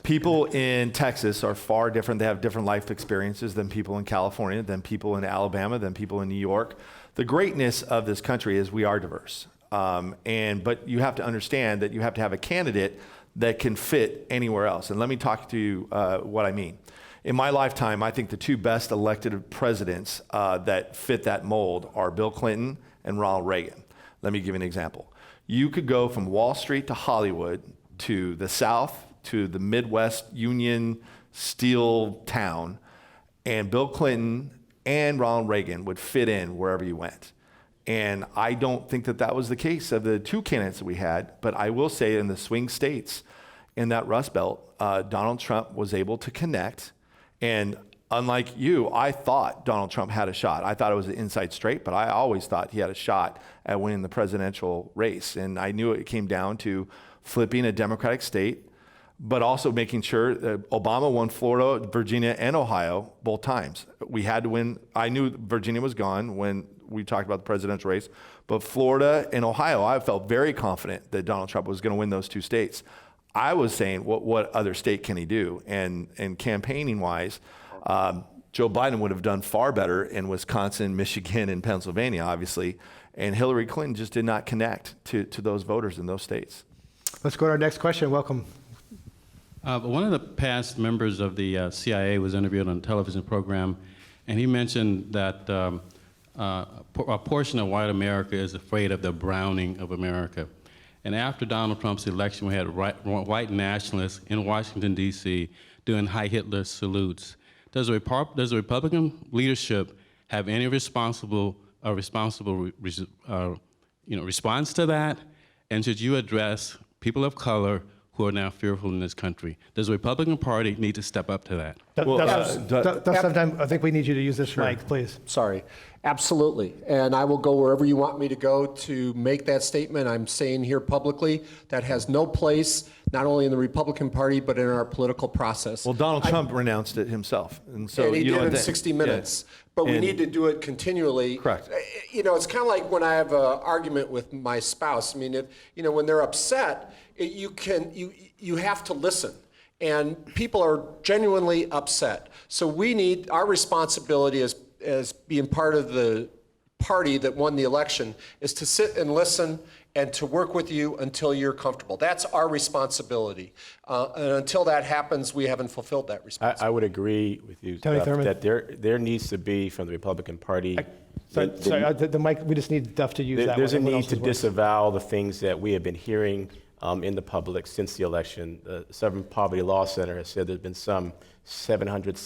People in Texas are far different. They have different life experiences than people in California, than people in Alabama, than people in New York. The greatness of this country is we are diverse. But you have to understand that you have to have a candidate that can fit anywhere else. And let me talk to you what I mean. In my lifetime, I think the two best elected presidents that fit that mold are Bill Clinton and Ronald Reagan. Let me give you an example. You could go from Wall Street to Hollywood to the South to the Midwest Union Steel town, and Bill Clinton and Ronald Reagan would fit in wherever you went. And I don't think that that was the case of the two candidates that we had, but I will say in the swing states, in that Rust Belt, Donald Trump was able to connect. And unlike you, I thought Donald Trump had a shot. I thought it was an inside straight, but I always thought he had a shot at winning the presidential race. And I knew it came down to flipping a Democratic state, but also making sure that Obama won Florida, Virginia, and Ohio both times. We had to win. I knew Virginia was gone when we talked about the presidential race, but Florida and Ohio, I felt very confident that Donald Trump was going to win those two states. I was saying, what other state can he do? And campaigning-wise, Joe Biden would have done far better in Wisconsin, Michigan, and Pennsylvania, obviously. And Hillary Clinton just did not connect to those voters in those states. Let's go to our next question. Welcome. One of the past members of the CIA was interviewed on a television program, and he mentioned that a portion of white America is afraid of the browning of America. And after Donald Trump's election, we had white nationalists in Washington, D.C. doing Heil Hitler salutes. Does the Republican leadership have any response to that? And should you address people of color who are now fearful in this country? Does the Republican Party need to step up to that? I think we need you to use this mic, please. Sorry. Absolutely. And I will go wherever you want me to go to make that statement. I'm saying here publicly that has no place, not only in the Republican Party, but in our political process. Well, Donald Trump renounced it himself. And so he you did know, in 60 Minutes. Yeah. But we need to do it continually. Correct. You know, it's kind of like when I have an argument with my spouse. I mean, if, you know, when they're upset, you have to listen. And people are genuinely upset. So we need, our responsibility as being part of the party that won the election is to sit and listen and to work with you until you're comfortable. That's our responsibility. And until that happens, we haven't fulfilled that responsibility. I would agree with you, Duff, that there needs to be, from the Republican Party, the mic, we just need Duff to use that. There's a need to disavow the things that we have been hearing in the public since the election. The Southern Poverty Law Center has said there's been some 700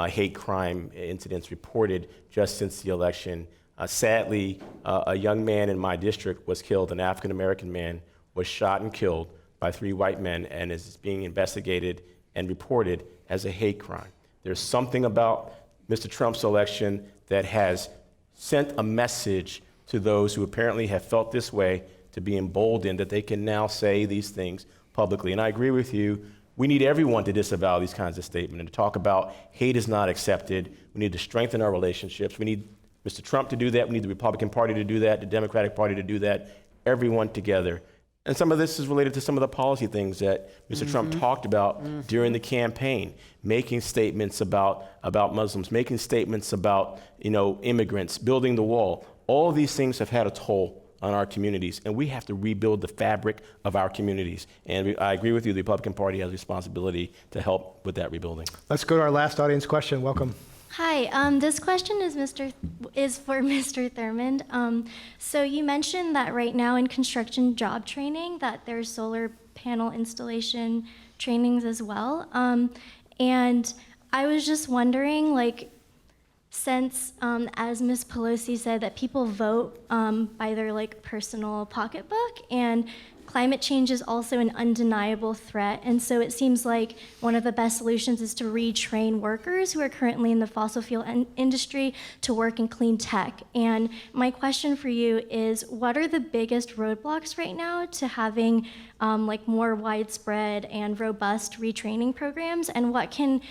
hate crime incidents reported just since the election. Sadly, a young man in my district was killed. An African-American man was shot and killed by 3 white men and is being investigated and reported as a hate crime. There's something about Mr. Trump's election that has sent a message to those who apparently have felt this way to be emboldened that they can now say these things publicly. And I agree with you. We need everyone to disavow these kinds of statements and to talk about hate is not accepted. We need to strengthen our relationships. We need Mr. Trump to do that. We need the Republican Party to do that, the Democratic Party to do that, everyone together. And some of this is related to some of the policy things that Mr. Trump talked about during the campaign, making statements about Muslims, making statements about, immigrants, building the wall. All of these things have had a toll on our communities, and we have to rebuild the fabric of our communities. And I agree with you, the Republican Party has a responsibility to help with that rebuilding. Let's go to our last audience question. Welcome. Hi, this question is for Mr. Thurmond. So you mentioned that right now in construction job training that there's solar panel installation trainings as well. And I was just wondering, since, as Ms. Pelosi said, that people vote by their personal pocketbook, and climate change is also an undeniable threat, and so it seems like one of the best solutions is to retrain workers who are currently in the fossil fuel industry to work in clean tech. And my question for you is, what are the biggest roadblocks right now to having like more widespread and robust retraining programs, and what can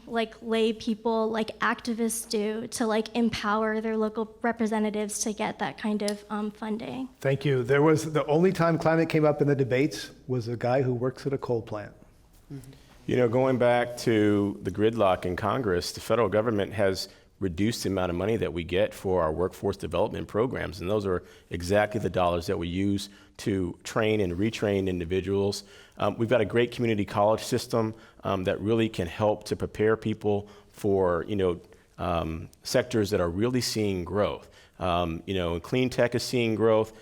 like lay people, like activists do to like empower their local representatives to get that kind of funding? Thank you. There was the only time climate came up in the debates was a guy who works at a coal plant. You know, going back to the gridlock in Congress, the federal government has reduced the amount of money that we get for our workforce development programs, and those are exactly the dollars that we use to train and retrain individuals. We've got a great community college system that really can help to prepare people for, sectors that are really seeing growth. Clean tech is seeing growth,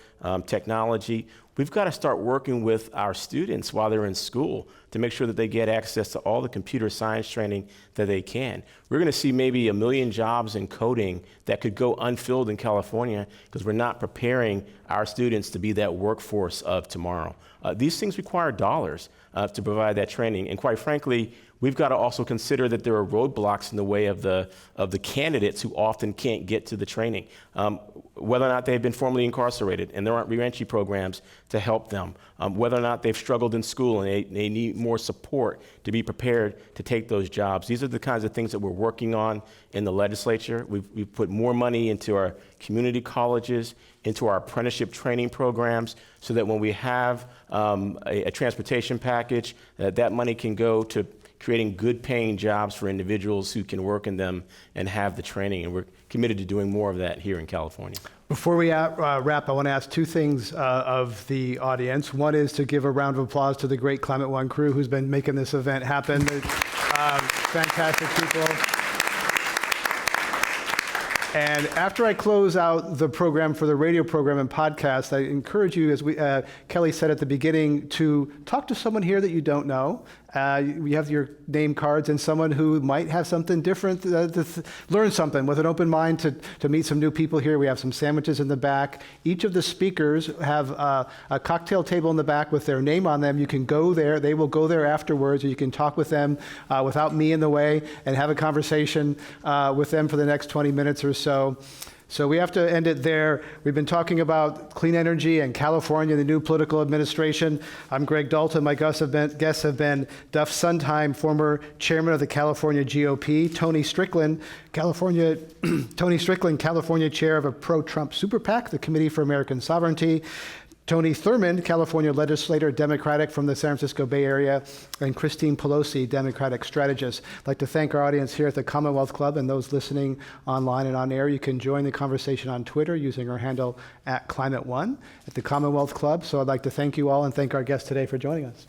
technology. We've got to start working with our students while they're in school to make sure that they get access to all the computer science training that they can. We're going to see maybe 1 million jobs in coding that could go unfilled in California because we're not preparing our students to be that workforce of tomorrow. These things require dollars to provide that training. And quite frankly, we've got to also consider that there are roadblocks in the way of the candidates who often can't get to the training, whether or not they've been formerly incarcerated and there aren't re-entry programs to help them, whether or not they've struggled in school and they need more support to be prepared to take those jobs. These are the kinds of things that we're working on in the legislature. We've put more money into our community colleges, into our apprenticeship training programs, so that when we have a transportation package, that money can go to creating good paying jobs for individuals who can work in them and have the training. And we're committed to doing more of that here in California. Before we wrap, I want to ask two things of the audience. One is to give a round of applause to the great Climate One crew who's been making this event happen. Fantastic people. And after I close out the program for the radio program and podcast, I encourage you, as Kelly said at the beginning, to talk to someone here that you don't know. You have your name cards, and someone who might have something different, learn something with an open mind to meet some new people here. We have some sandwiches in the back. Each of the speakers have a cocktail table in the back with their name on them. You can go there. They will go there afterwards, or you can talk with them without me in the way and have a conversation with them for the next 20 minutes or so. So we have to end it there. We've been talking about clean energy and California, the new political administration. I'm Greg Dalton. My guests have been Duff Sondheim, former chairman of the California GOP, Tony Strickland, California chair of a pro-Trump super PAC, the Committee for American Sovereignty, Tony Thurmond, California legislator, Democratic from the San Francisco Bay Area, and Christine Pelosi, Democratic strategist. I'd like to thank our audience here at the Commonwealth Club and those listening online and on air. You can join the conversation on Twitter using our handle @ClimateOne at the Commonwealth Club. So I'd like to thank you all and thank our guests today for joining us.